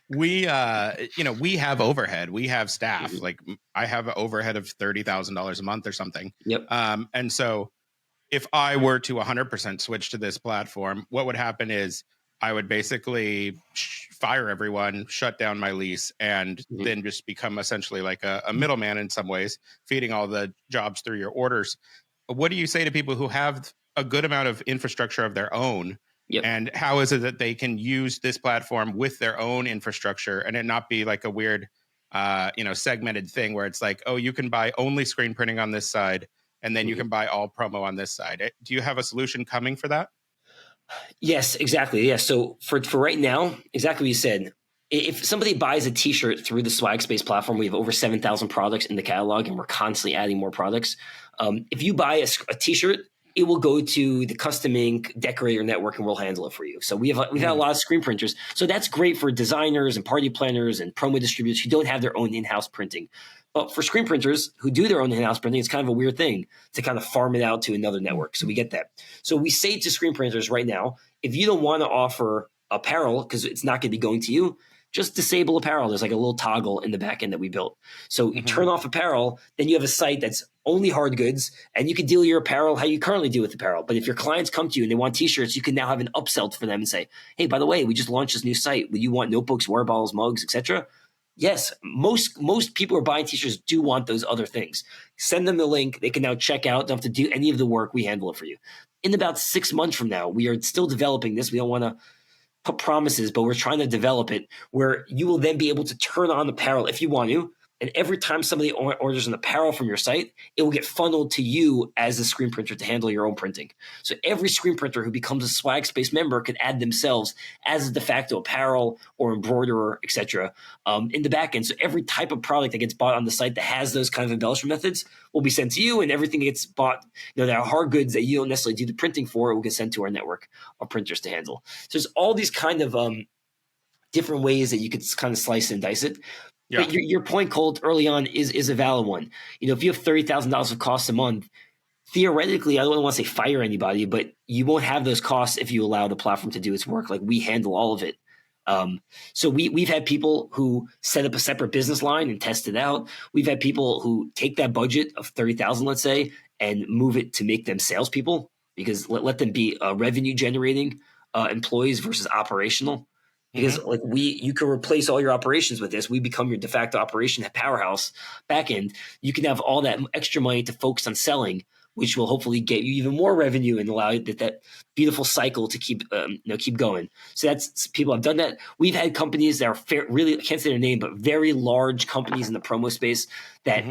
we have overhead. We have staff. Like I have an overhead of $30,000 a month or something. Yep. And so if I were to 100% switch to this platform, what would happen is I would basically fire everyone, shut down my lease, and then just become essentially like a middleman in some ways, feeding all the jobs through your orders. What do you say to people who have a good amount of infrastructure of their own? Yep. And how is it that they can use this platform with their own infrastructure and it not be like a weird, segmented thing where it's like, oh, you can buy only screen printing on this side, and then you can buy all promo on this side. Do you have a solution coming for that? Yes, exactly. Yeah. So for right now, exactly what you said. If somebody buys a t-shirt through the SwagSpace platform, we have over 7,000 products in the catalog and we're constantly adding more products. If you buy a t-shirt, it will go to the custom ink decorator network and we'll handle it for you. So we've had a lot of screen printers. So that's great for designers and party planners and promo distributors who don't have their own in-house printing. But for screen printers who do their own in-house printing, it's kind of a weird thing to kind of farm it out to another network. So we get that. So we say to screen printers right now, if you don't want to offer apparel because it's not going to be going to you, just disable apparel. There's like a little toggle in the back end that we built. So you turn off apparel, then you have a site that's only hard goods, and you can deal your apparel how you currently do with apparel. But if your clients come to you and they want t-shirts, you can now have an upsell for them and say, hey, by the way, we just launched this new site. Would you want notebooks, water bottles, mugs, etc.? Yes, most people who are buying t-shirts do want those other things. Send them the link. They can now check out. Don't have to do any of the work. We handle it for you. In about 6 months from now, we are still developing this. We don't want to put promises, but we're trying to develop it where you will then be able to turn on apparel if you want to. And every time somebody orders an apparel from your site, it will get funneled to you as a screen printer to handle your own printing. So every screen printer who becomes a Swag Space member can add themselves as a de facto apparel or embroiderer, etc. In the back end. So every type of product that gets bought on the site that has those kind of embellishment methods will be sent to you, and everything that gets bought, that are hard goods that you don't necessarily do the printing for, it will get sent to our network of printers to handle. So there's all these kind of different ways that you could kind of slice and dice it. Yeah. But your point, Colt, early on is a valid one. If you have $30,000 of costs a month, theoretically, I don't want to say fire anybody, but you won't have those costs if you allow the platform to do its work. Like, we handle all of it. So we've had people who set up a separate business line and test it out. We've had people who take that budget of 30,000, let's say, and move it to make them salespeople, because let them be revenue generating employees versus operational. Because you can replace all your operations with this. We become your de facto operation powerhouse back end. You can have all that extra money to focus on selling, which will hopefully get you even more revenue and allow that beautiful cycle to keep going. So that's, people have done that. We've had companies that are really, I can't say their name, but very large companies in the promo space that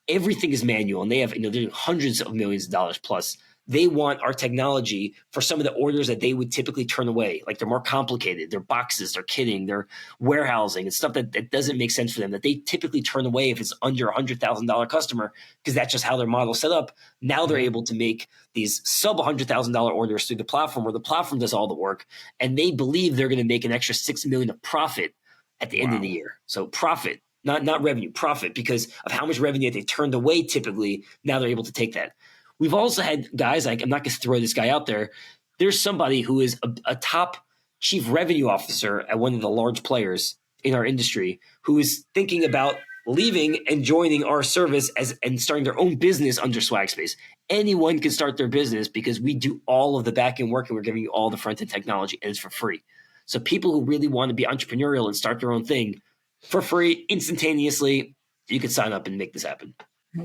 everything is manual, and they have they're hundreds of millions of dollars plus. They want our technology for some of the orders that they would typically turn away. Like, they're more complicated. They're boxes, they're kitting, they're warehousing, and stuff that doesn't make sense for them, that they typically turn away if it's under $100,000 customer, because that's just how their model's set up. Now they're able to make these sub $100,000 orders through the platform, where the platform does all the work, and they believe they're going to make an extra $6 million of profit at the end of the year. So profit, not revenue, profit, because of how much revenue they turned away typically. Now they're able to take that. We've also had guys, like, I'm not going to throw this guy out there. There's somebody who is a top chief revenue officer at one of the large players in our industry who is thinking about leaving and joining our service and starting their own business under SwagSpace. Anyone can start their business because we do all of the back-end work, and we're giving you all the front-end technology, and it's for free. So people who really want to be entrepreneurial and start their own thing for free, instantaneously, you can sign up and make this happen.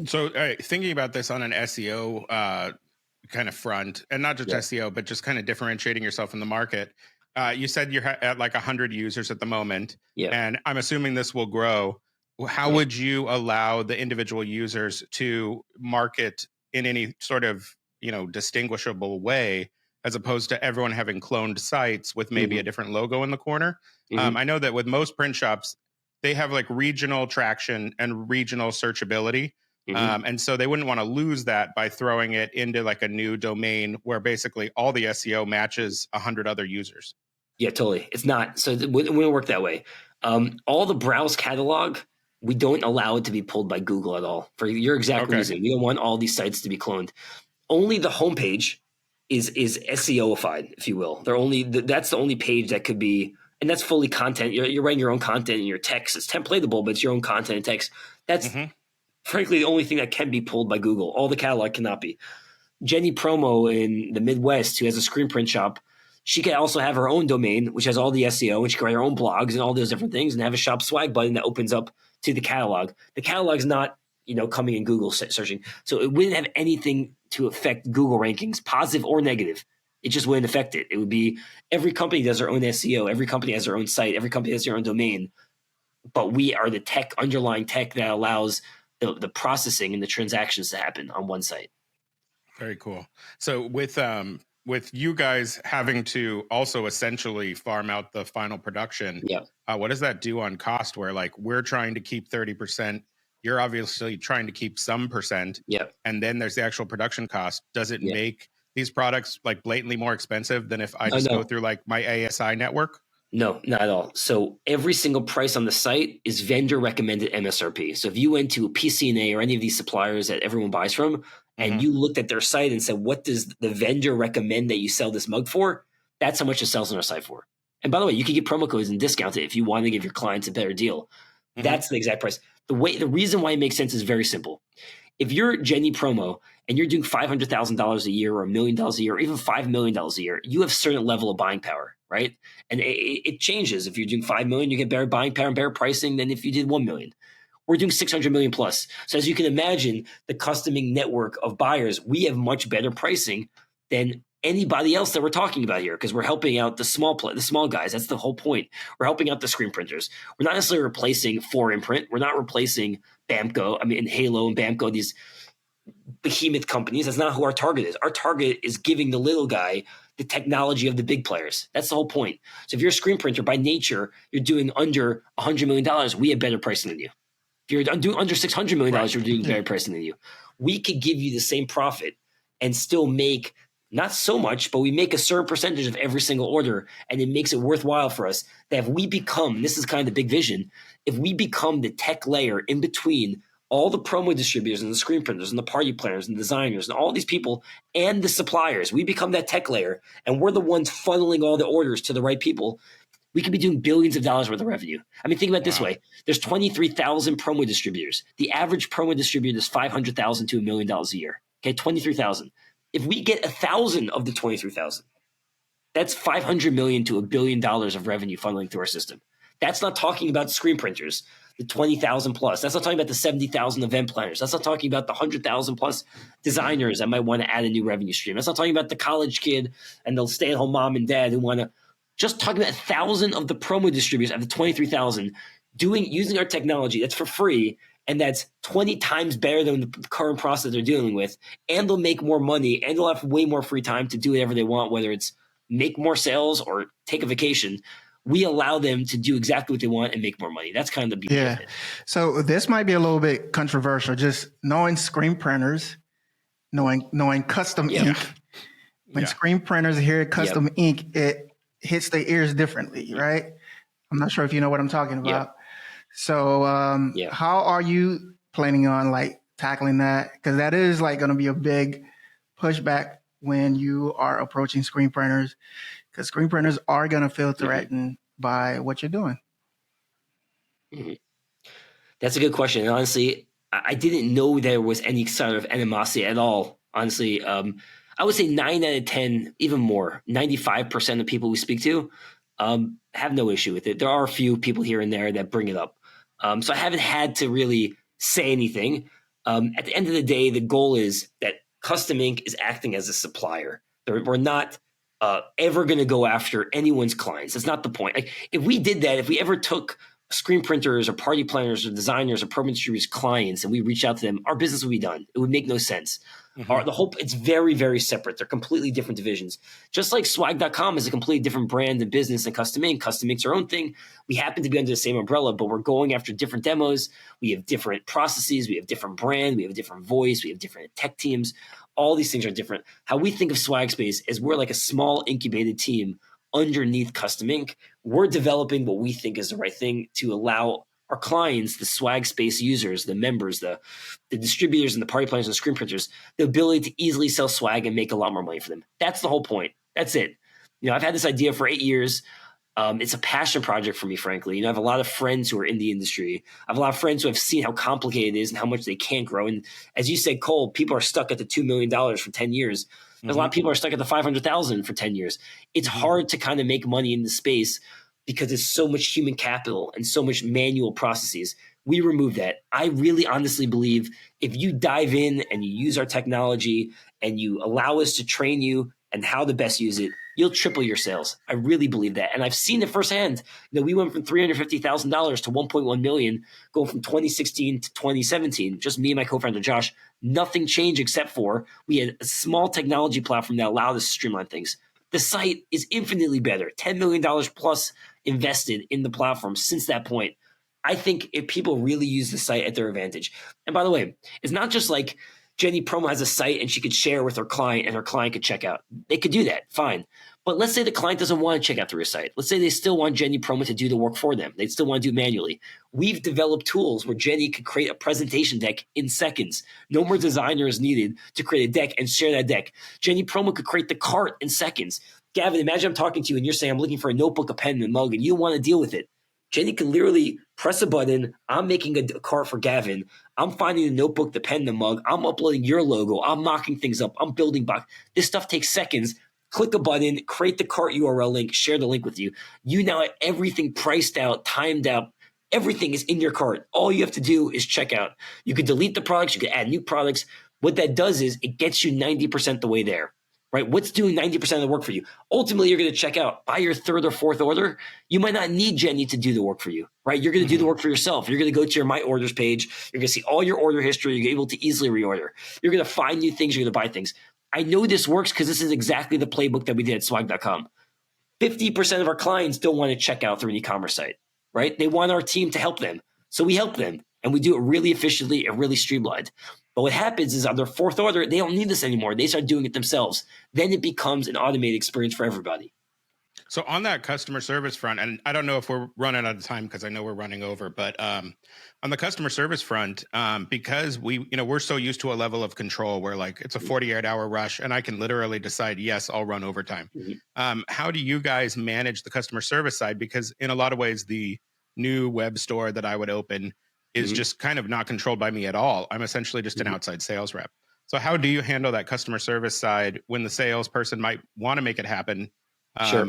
So thinking about this on an SEO kind of front, and not just SEO, but just kind of differentiating yourself in the market, you said you're at like 100 users at the moment, and I'm assuming this will grow. How would you allow the individual users to market in any sort of distinguishable way, as opposed to everyone having cloned sites with maybe a different logo in the corner? I know that with most print shops, they have like regional traction and regional searchability. And so they wouldn't want to lose that by throwing it into like a new domain where basically all the SEO matches 100 other users. Yeah, totally. It's not. So it wouldn't work that way. All the browse catalog, we don't allow it to be pulled by Google at all, for your exact reason. We don't want all these sites to be cloned. Only the homepage is SEOified, if you will. That's the only page that could be, and that's fully content. You're writing your own content, and your text is templatable, but it's your own content and text. That's frankly the only thing that can be pulled by Google. All the catalog cannot be. Jenny Promo in the Midwest, who has a screen print shop, she can also have her own domain, which has all the SEO, and she can write her own blogs and all those different things, and have a shop swag button that opens up to the catalog. The catalog's not, coming in Google searching. So it wouldn't have anything to affect Google rankings, positive or negative. It just wouldn't affect it. It would be, every company does their own SEO. Every company has their own site. Every company has their own domain. But we are the underlying tech that allows the processing and the transactions to happen on one site. Very cool. So with you guys having to also essentially farm out the final production, what does that do on cost? Where like we're trying to keep 30%, you're obviously trying to keep some percent, and then there's the actual production cost. Does it make these products like blatantly more expensive than if I No, just go no. through like my ASI network? No, not at all. So every single price on the site is vendor recommended MSRP. So if you went to PCNA or any of these suppliers that everyone buys from, and you looked at their site and said, what does the vendor recommend that you sell this mug for? That's how much it sells on our site for. And by the way, you can get promo codes and discount it if you want to give your clients a better deal. That's the exact price. The reason why it makes sense is very simple. If you're Jenny Promo and you're doing $500,000 a year or $1 million a year or even $5 million a year, you have a certain level of buying power, right? And it changes. If you're doing 5 million, you get better buying power and better pricing than if you did 1 million. We're doing 600 million plus. So as you can imagine, the Custom Ink network of buyers, we have much better pricing than anybody else that we're talking about here, because we're helping out the small guys. That's the whole point. We're helping out the screen printers. We're not necessarily replacing 4imprint. We're not replacing Bamco. I mean, Halo and Bamco, these behemoth companies. That's not who our target is. Our target is giving the little guy the technology of the big players. That's the whole point. So if you're a screen printer, by nature, you're doing under $100 million, we have better pricing than you. If you're doing under $600 million, you're doing better pricing than you. We could give you the same profit and still make not so much, but we make a certain percentage of every single order, and it makes it worthwhile for us that if we become, this is kind of the big vision, if we become the tech layer in between all the promo distributors and the screen printers and the party planners and designers and all these people and the suppliers, we become that tech layer, and we're the ones funneling all the orders to the right people. We could be doing billions of dollars worth of revenue. I mean, think about it this way. There's 23,000 promo distributors. The average promo distributor is $500,000 to $1 million a year. Okay, 23,000. If we get 1,000 of the 23,000, that's $500 million to $1 billion of revenue funneling through our system. That's not talking about screen printers, the 20,000 plus. That's not talking about the 70,000 event planners. That's not talking about the 100,000 plus designers that might want to add a new revenue stream. That's not talking about the college kid and the stay-at-home mom and dad who want to. Just talking about 1,000 of the promo distributors out of the 23,000 using our technology that's for free, and that's 20 times better than the current process they're dealing with, and they'll make more money, and they'll have way more free time to do whatever they want, whether it's make more sales or take a vacation. We allow them to do exactly what they want and make more money. That's kind of the beauty of it. So this might be a little bit controversial, just knowing screen printers, knowing custom ink. When screen printers hear custom ink, it hits their ears differently, right? I'm not sure if you know what I'm talking about. So how are you planning on like tackling that? Because that is like going to be a big pushback when you are approaching screen printers, because screen printers are going to feel threatened by what you're doing. That's a good question. And honestly, I didn't know there was any sort of animosity at all. Honestly, I would say 9 out of 10, even more, 95% of people we speak to have no issue with it. There are a few people here and there that bring it up. So I haven't had to really say anything. At the end of the day, the goal is that Custom Ink is acting as a supplier. We're not ever going to go after anyone's clients. That's not the point. Like, if we did that, if we ever took screen printers or party planners or designers or promo distributors clients and we reach out to them, our business would be done. It would make no sense. It's very, very separate. They're completely different divisions. Just like swag.com is a completely different brand and business than Custom Ink. Custom Ink's our own thing. We happen to be under the same umbrella, but we're going after different demos. We have different processes. We have different brand. We have a different voice. We have different tech teams. All these things are different. How we think of Swag Space is we're like a small incubated team underneath Custom Ink. We're developing what we think is the right thing to allow our clients, the Swag Space users, the members, the distributors and the party planners and the screen printers, the ability to easily sell swag and make a lot more money for them. That's the whole point. That's it. I've had this idea for 8 years. It's a passion project for me, frankly. I have a lot of friends who are in the industry. I have a lot of friends who have seen how complicated it is and how much they can't grow. And as you said, Cole, people are stuck at the $2 million for 10 years. There's a lot of people are stuck at the 500,000 for 10 years. It's hard to kind of make money in the space because there's so much human capital and so much manual processes. We remove that. I really honestly believe if you dive in and you use our technology and you allow us to train you and how to best use it, you'll triple your sales. I really believe that. And I've seen it firsthand. We went from $350,000 to $1.1 million, going from 2016 to 2017. Just me and my co-founder, Josh. Nothing changed except for we had a small technology platform that allowed us to streamline things. The site is infinitely better. $10 million plus invested in the platform since that point. I think if people really use the site at their advantage. And by the way, it's not just like Jenny Promo has a site and she could share with her client and her client could check out. They could do that, fine. But let's say the client doesn't want to check out through a site. Let's say they still want Jenny Promo to do the work for them. They still want to do it manually. We've developed tools where Jenny could create a presentation deck in seconds. No more designer is needed to create a deck and share that deck. Jenny Promo could create the cart in seconds. Gavin, imagine I'm talking to you and you're saying I'm looking for a notebook, a pen, and a mug, and you don't want to deal with it. Jenny can literally press a button. I'm making a cart for Gavin. I'm finding the notebook, the pen, the mug. I'm uploading your logo. I'm mocking things up. I'm building box. This stuff takes seconds. Click a button, create the cart URL link, share the link with you. You now have everything priced out, timed out. Everything is in your cart. All you have to do is check out. You could delete the products. You could add new products. What that does is it gets you 90% the way there. Right? What's doing 90% of the work for you? Ultimately, you're going to check out. By your third or fourth order, you might not need Jenny to do the work for you, right? You're going to do the work for yourself. You're going to go to your My Orders page. You're going to see all your order history. You're able to easily reorder. You're going to find new things. You're going to buy things. I know this works because this is exactly the playbook that we did at swag.com. 50% of our clients don't want to check out through an e-commerce site, right? They want our team to help them. So we help them and we do it really efficiently and really streamlined. But what happens is on their fourth order, they don't need this anymore. They start doing it themselves. Then it becomes an automated experience for everybody. So on that customer service front, and I don't know if we're running out of time because I know we're running over, but on the customer service front, because we're so used to a level of control where like it's a 48-hour rush and I can literally decide, yes, I'll run overtime. How do you guys manage the customer service side? Because in a lot of ways, the new web store that I would open is just kind of not controlled by me at all. I'm essentially just an outside sales rep. So how do you handle that customer service side when the salesperson might want to make it happen,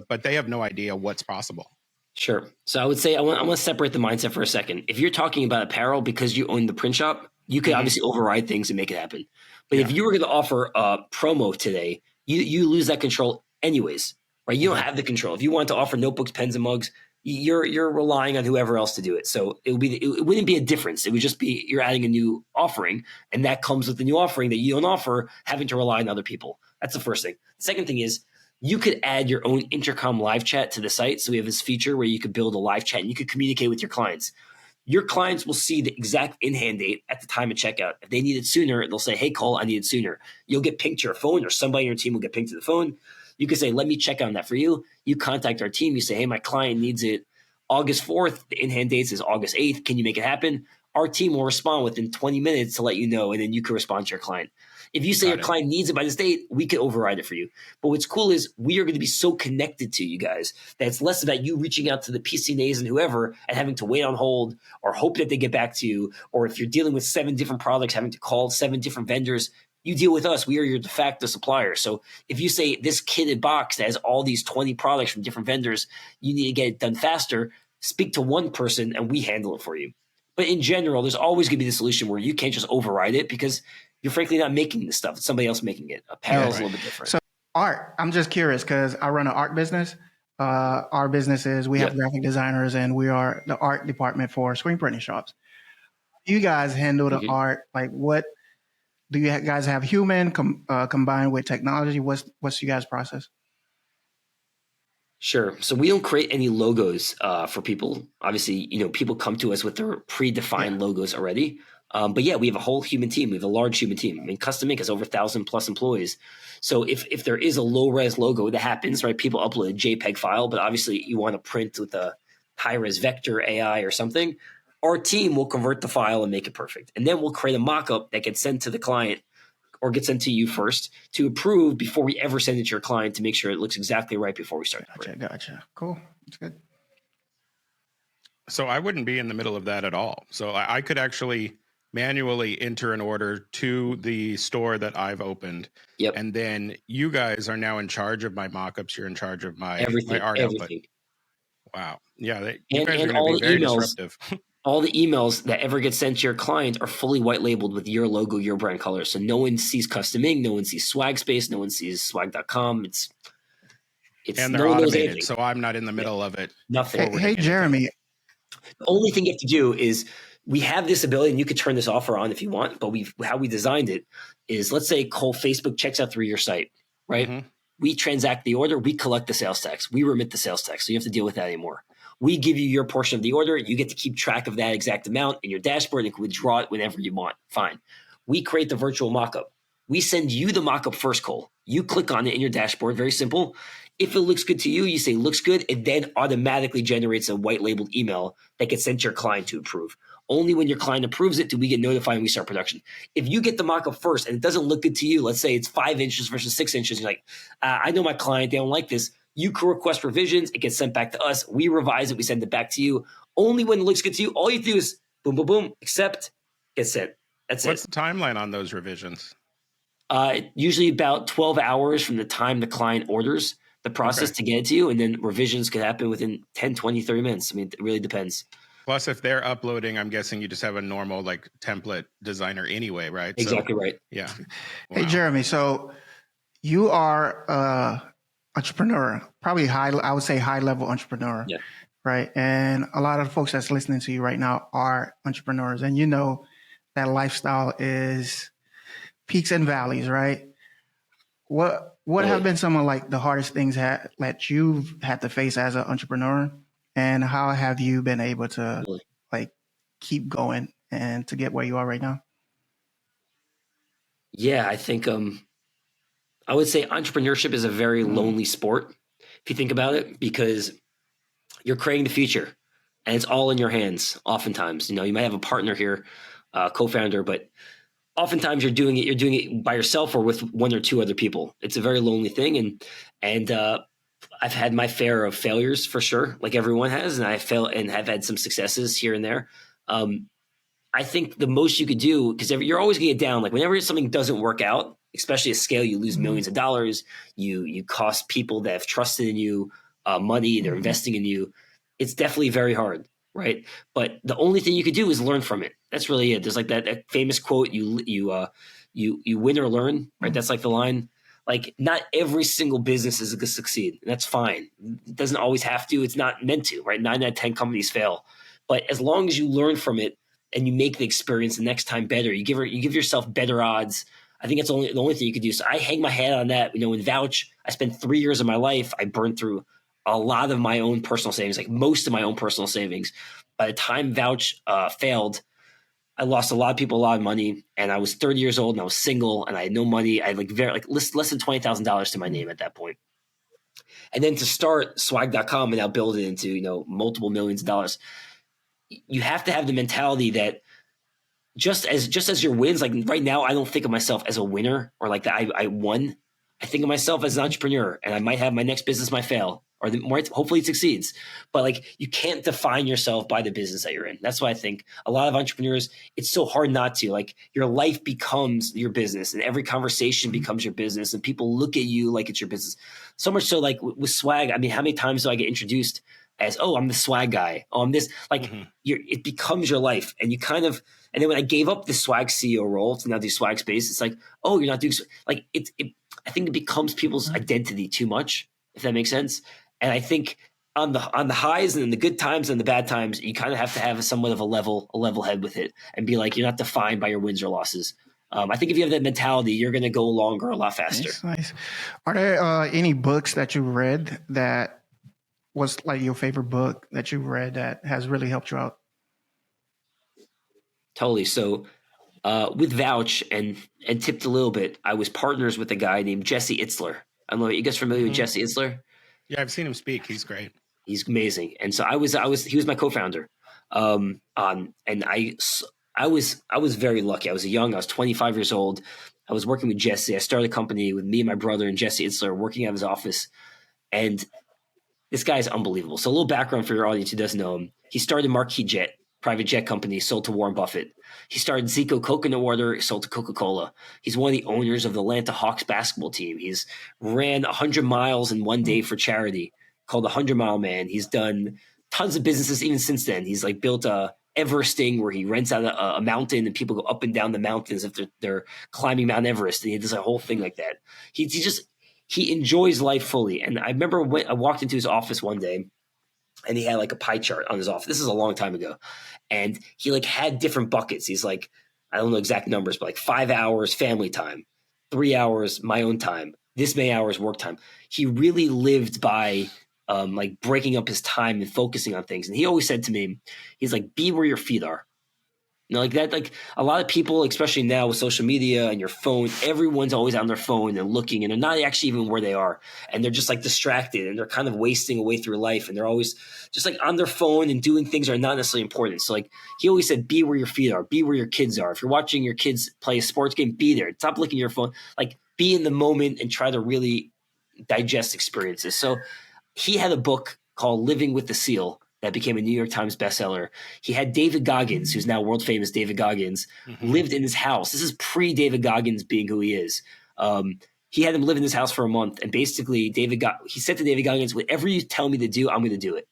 but they have no idea what's possible? Sure. So I would say I want to separate the mindset for a second. If you're talking about apparel because you own the print shop, you could obviously override things and make it happen. But if you were going to offer a promo today, you lose that control anyways, right? You don't have the control. If you want to offer notebooks, pens, and mugs, you're relying on whoever else to do it. So it wouldn't be a difference. It would just be you're adding a new offering, and that comes with the new offering that you don't offer, having to rely on other people. That's the first thing. The second thing is you could add your own intercom live chat to the site. So we have this feature where you could build a live chat and you could communicate with your clients. Your clients will see the exact in-hand date at the time of checkout. If they need it sooner, they'll say, hey, Cole, I need it sooner. You'll get pinged to your phone, or somebody on your team will get pinged to the phone. You can say, let me check on that for you. You contact our team. You say, hey, my client needs it August 4th. The in-hand date is August 8th. Can you make it happen? Our team will respond within 20 minutes to let you know, and then you can respond to your client. If you say your client needs it by this date, we can override it for you. But what's cool is we are going to be so connected to you guys that it's less about you reaching out to the PCNAs and whoever and having to wait on hold or hope that they get back to you. Or if you're dealing with 7 different products, having to call 7 different vendors, you deal with us. We are your de facto supplier. So if you say this kitted box that has all these 20 products from different vendors, you need to get it done faster, speak to one person and we handle it for you. But in general, there's always going to be the solution where you can't just override it because you're frankly not making this stuff. It's somebody else making it. Apparel is a little bit different. So art, I'm just curious because I run an art business. Our business is we have graphic designers and we are the art department for screen printing shops. You guys handle the art. Like what do you guys have human combined with technology? What's you guys' process? Sure. So we don't create any logos for people. Obviously, people come to us with their predefined logos already. But yeah, we have a whole human team. We have a large human team. I mean, Custom Ink has over 1,000 plus employees. So if there is a low res logo, that happens, right? People upload a JPEG file, but obviously you want to print with a high res vector AI or something. Our team will convert the file and make it perfect. And then we'll create a mock-up that gets sent to the client or gets sent to you first to approve before we ever send it to your client to make sure it looks exactly right before we start. Gotcha. Cool. That's good. So I wouldn't be in the middle of that at all. So I could actually manually enter an order to the store that I've opened. Yep. And then you guys are now in charge of my mockups. You're in charge of my art output. Wow. Yeah. You guys are going to be very disruptive. All the emails that ever get sent to your client are fully white labeled with your logo, your brand color. So no one sees Custom Ink, no one sees Swag Space, no one sees swag.com. It's and they're automated, so I'm not in the middle of it. Nothing. Hey Jeremy. The only thing you have to do is we have this ability, and you could turn this offer on if you want, but how we designed it is, let's say Cole Facebook checks out through your site, right? Mm-hmm. We transact the order, we collect the sales tax, we remit the sales tax, so you have to deal with that anymore. We give you your portion of the order. You get to keep track of that exact amount in your dashboard and can withdraw it whenever you want. Fine. We create the virtual mockup. We send you the mockup first, Cole. You click on it in your dashboard, very simple. If it looks good to you, you say looks good. It then automatically generates a white labeled email that gets sent to your client to approve. Only when your client approves it do we get notified and we start production. If you get the mockup first and it doesn't look good to you, let's say it's 5 inches versus 6 inches, you're like, I know my client, they don't like this. You can request revisions. It gets sent back to us. We revise it. We send it back to you. Only when it looks good to you, all you do is boom, boom, boom, accept, get sent. That's What's it. the timeline on those revisions? Usually about 12 hours from the time the client orders the process to get it to you. And then revisions could happen within 10, 20, 30 minutes. I mean, it really depends. Plus, if they're uploading, I'm guessing you just have a normal like template designer anyway, right? Exactly right. Yeah. Hey, Jeremy. So you are entrepreneur, probably I would say high level entrepreneur. Yeah. Right. And a lot of the folks that's listening to you right now are entrepreneurs. And you know that lifestyle is peaks and valleys, right? What have been some of like the hardest things that you've had to face as an entrepreneur, and how have you been able to like keep going and to get where you are right now? Yeah, I think I would say entrepreneurship is a very lonely sport if you think about it, because you're creating the future and it's all in your hands. Oftentimes, you might have a partner here, co-founder, but oftentimes you're doing it by yourself or with one or two other people. It's a very lonely thing. And I've had my fair of failures for sure, like everyone has, and I failed and have had some successes here and there. I think the most you could do, because you're always going to get down. Like whenever something doesn't work out, especially at scale, you lose millions of dollars. You cost people that have trusted in you money. They're investing in you. It's definitely very hard, right? But the only thing you could do is learn from it. That's really it. There's like that famous quote: "You win or learn." Right? That's like the line. Like not every single business is going to succeed, and that's fine. It doesn't always have to. It's not meant to, right? 9 out of 10 companies fail, but as long as you learn from it and you make the experience the next time better, you give yourself better odds. I think it's the only thing you could do. So I hang my hat on that. In Vouch, I spent 3 years of my life. I burned through a lot of my own personal savings, like most of my own personal savings. By the time Vouch failed, I lost a lot of people a lot of money, and I was 30 years old and I was single and I had no money. I had less than $20,000 to my name at that point. And then to start swag.com and now build it into, multiple millions of dollars, you have to have the mentality that just as your wins, like right now, I don't think of myself as a winner or like that I won. I think of myself as an entrepreneur, and I might have my next business might fail, or hopefully it succeeds. But like you can't define yourself by the business that you're in. That's why I think a lot of entrepreneurs, it's so hard not to. Like your life becomes your business, and every conversation becomes your business, and people look at you like it's your business. So much so, like with swag. I mean, how many times do I get introduced as, "Oh, I'm the swag guy. Oh, I'm this." Like it becomes your life, and you kind of. And then when I gave up the swag CEO role to now do swag space, it's like, "Oh, you're not doing like it." I think it becomes people's identity too much, if that makes sense. And I think on the highs and the good times and the bad times, you kind of have to have somewhat of a level head with it and be like, you're not defined by your wins or losses. I think if you have that mentality, you're going to go longer a lot faster. Nice. Are there any books that you read that was like your favorite book that you read that has really helped you out? Totally. So with Vouch and tipped a little bit, I was partners with a guy named Jesse Itzler. I don't know, are you guys familiar with Jesse Itzler? Yeah, I've seen him speak. He's great. He's amazing. And so he was my co-founder. And I was very lucky. I was 25 years old. I was working with Jesse. I started a company with me and my brother and Jesse Itzler working out of his office. And this guy is unbelievable. So a little background for your audience who doesn't know him. He started Marquis Jet, private jet company, sold to Warren Buffett. He started Zico coconut water, sold to Coca-Cola. He's one of the owners of the Atlanta Hawks basketball team. He's ran 100 miles in one day for charity called the 100 Mile Man. He's done tons of businesses even since then. He's like built a Everesting where he rents out a mountain and people go up and down the mountains if they're climbing Mount Everest. And he does a whole thing like that. He enjoys life fully. And I remember when I walked into his office one day, and he had like a pie chart on his office. This is a long time ago. And he like had different buckets. He's like, I don't know exact numbers, but like 5 hours family time, 3 hours my own time, this many hours work time. He really lived by like breaking up his time and focusing on things. And he always said to me, he's like, be where your feet are. Like that, like a lot of people, especially now with social media and your phone, everyone's always on their phone and looking, and they're not actually even where they are. And they're just like distracted, and they're kind of wasting away through life. And they're always just like on their phone and doing things that are not necessarily important. So like he always said, be where your feet are, be where your kids are. If you're watching your kids play a sports game, be there. Stop looking at your phone. Like be in the moment and try to really digest experiences. So he had a book called Living with the Seal that became a New York Times bestseller. He had David Goggins, who's now world famous David Goggins, lived in his house. This is pre David Goggins being who he is. He had him live in his house for a month, and basically he said to David Goggins, "Whatever you tell me to do, I'm going to do it."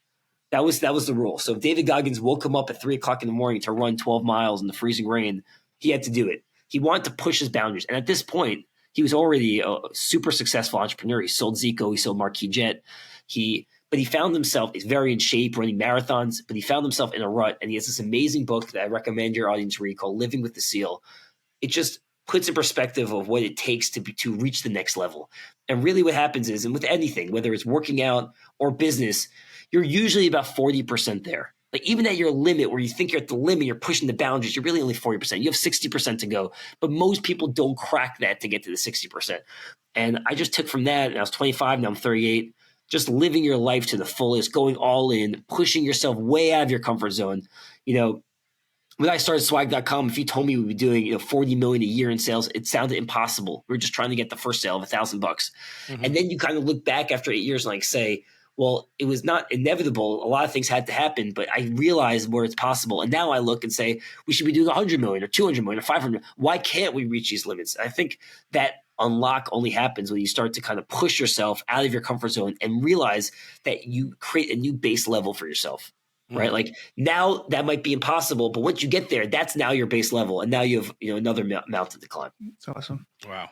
That was the rule. So if David Goggins woke him up at 3:00 in the morning to run 12 miles in the freezing rain, he had to do it. He wanted to push his boundaries, and at this point, he was already a super successful entrepreneur. He sold Zico, he sold Marquis Jet, but he found himself, he's very in shape, running marathons, but he found himself in a rut. And he has this amazing book that I recommend your audience read called Living with the Seal. It just puts in perspective of what it takes to reach the next level. And really what happens is, and with anything, whether it's working out or business, you're usually about 40% there. Like even at your limit where you think you're at the limit, you're pushing the boundaries, you're really only 40%. You have 60% to go. But most people don't crack that to get to the 60%. And I just took from that, and I was 25, now I'm 38, just living your life to the fullest, going all in, pushing yourself way out of your comfort zone. When I started swag.com, if you told me we'd be doing 40 million a year in sales, it sounded impossible. We were just trying to get the first sale of $1,000. And then you kind of look back after 8 years and like say, well, it was not inevitable. A lot of things had to happen, but I realized where it's possible. And now I look and say, we should be doing 100 million or 200 million or 500 million. Why can't we reach these limits? I think that unlock only happens when you start to kind of push yourself out of your comfort zone and realize that you create a new base level for yourself, right? Like now that might be impossible, but once you get there, that's now your base level. And now you have, another mountain to climb. It's awesome. Wow.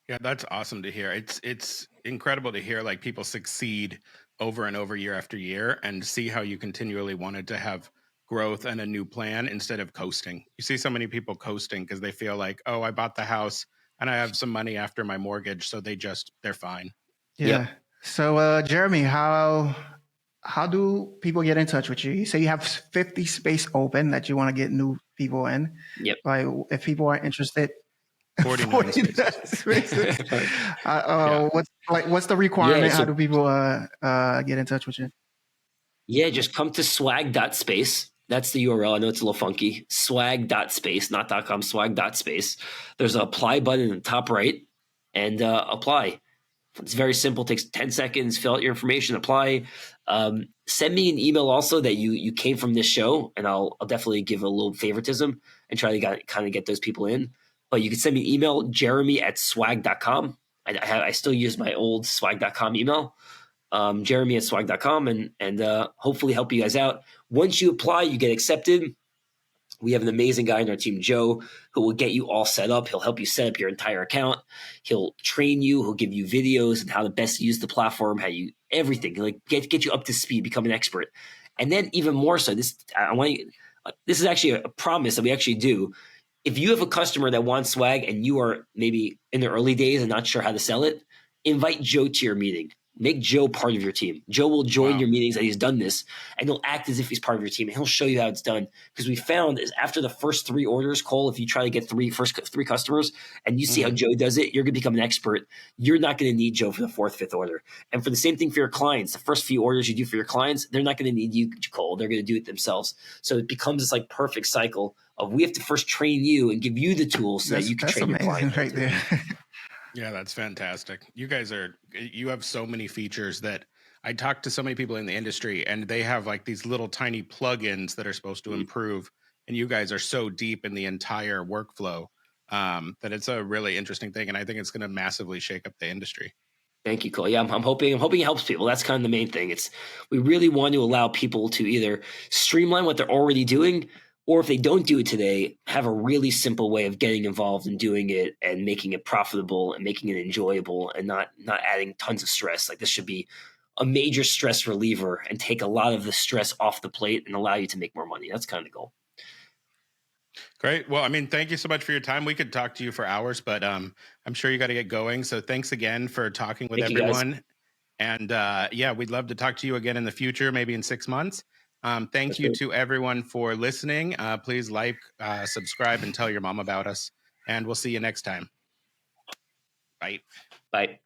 Yeah, that's awesome to hear. It's incredible to hear like people succeed over and over year after year and see how you continually wanted to have growth and a new plan instead of coasting. You see so many people coasting because they feel like, oh, I bought the house and I have some money after my mortgage, so they're fine. Yeah. Yep. So, Jeremy, how do people get in touch with you? You say you have 50 space open that you want to get new people in. Yep. Like if people are interested, 49 spaces. What's the requirement? Yeah, so, how do people get in touch with you? Yeah, just come to swag.space. That's the URL. I know it's a little funky. Swag.space, not .com, swag.space. There's an apply button in the top right, and apply. It's very simple. It takes 10 seconds. Fill out your information. Apply. Send me an email also that you came from this show, and I'll definitely give a little favoritism and try to kind of get those people in. But you can send me an email, jeremy@swag.com. I still use my old swag.com email, jeremy@swag.com, and hopefully help you guys out. Once you apply, you get accepted. We have an amazing guy in our team, Joe, who will get you all set up. He'll help you set up your entire account. He'll train you. He'll give you videos and how to best use the platform, everything. He'll get you up to speed, become an expert. And then even more so, this is actually a promise that we actually do. If you have a customer that wants swag and you are maybe in the early days and not sure how to sell it, invite Joe to your meeting. Make Joe part of your team. Joe will join your meetings, and he's done this, and he'll act as if he's part of your team, and he'll show you how it's done. Because we found is after the first 3 orders, Cole, if you try to get first three customers and you see how Joe does it, you're going to become an expert. You're not going to need Joe for the 4th, 5th order. And for the same thing for your clients, the first few orders you do for your clients, they're not going to need you, Cole. They're going to do it themselves. So it becomes this like perfect cycle of we have to first train you and give you the tools so that you can train your clients. Right there. Yeah, that's fantastic. You have so many features that I talk to so many people in the industry, and they have like these little tiny plugins that are supposed to improve. And you guys are so deep in the entire workflow that it's a really interesting thing. And I think it's going to massively shake up the industry. Thank you, Cole. Yeah, I'm hoping it helps people. That's kind of the main thing. We really want to allow people to either streamline what they're already doing, or if they don't do it today, have a really simple way of getting involved and doing it and making it profitable and making it enjoyable and not adding tons of stress. Like this should be a major stress reliever and take a lot of the stress off the plate and allow you to make more money. That's kind of the goal. Great. Well, I mean, thank you so much for your time. We could talk to you for hours, but I'm sure you got to get going. So thanks again for talking with everyone. And we'd love to talk to you again in the future, maybe in 6 months. Thank you to everyone for listening. Please like, subscribe, and tell your mom about us. And we'll see you next time. Bye. Bye.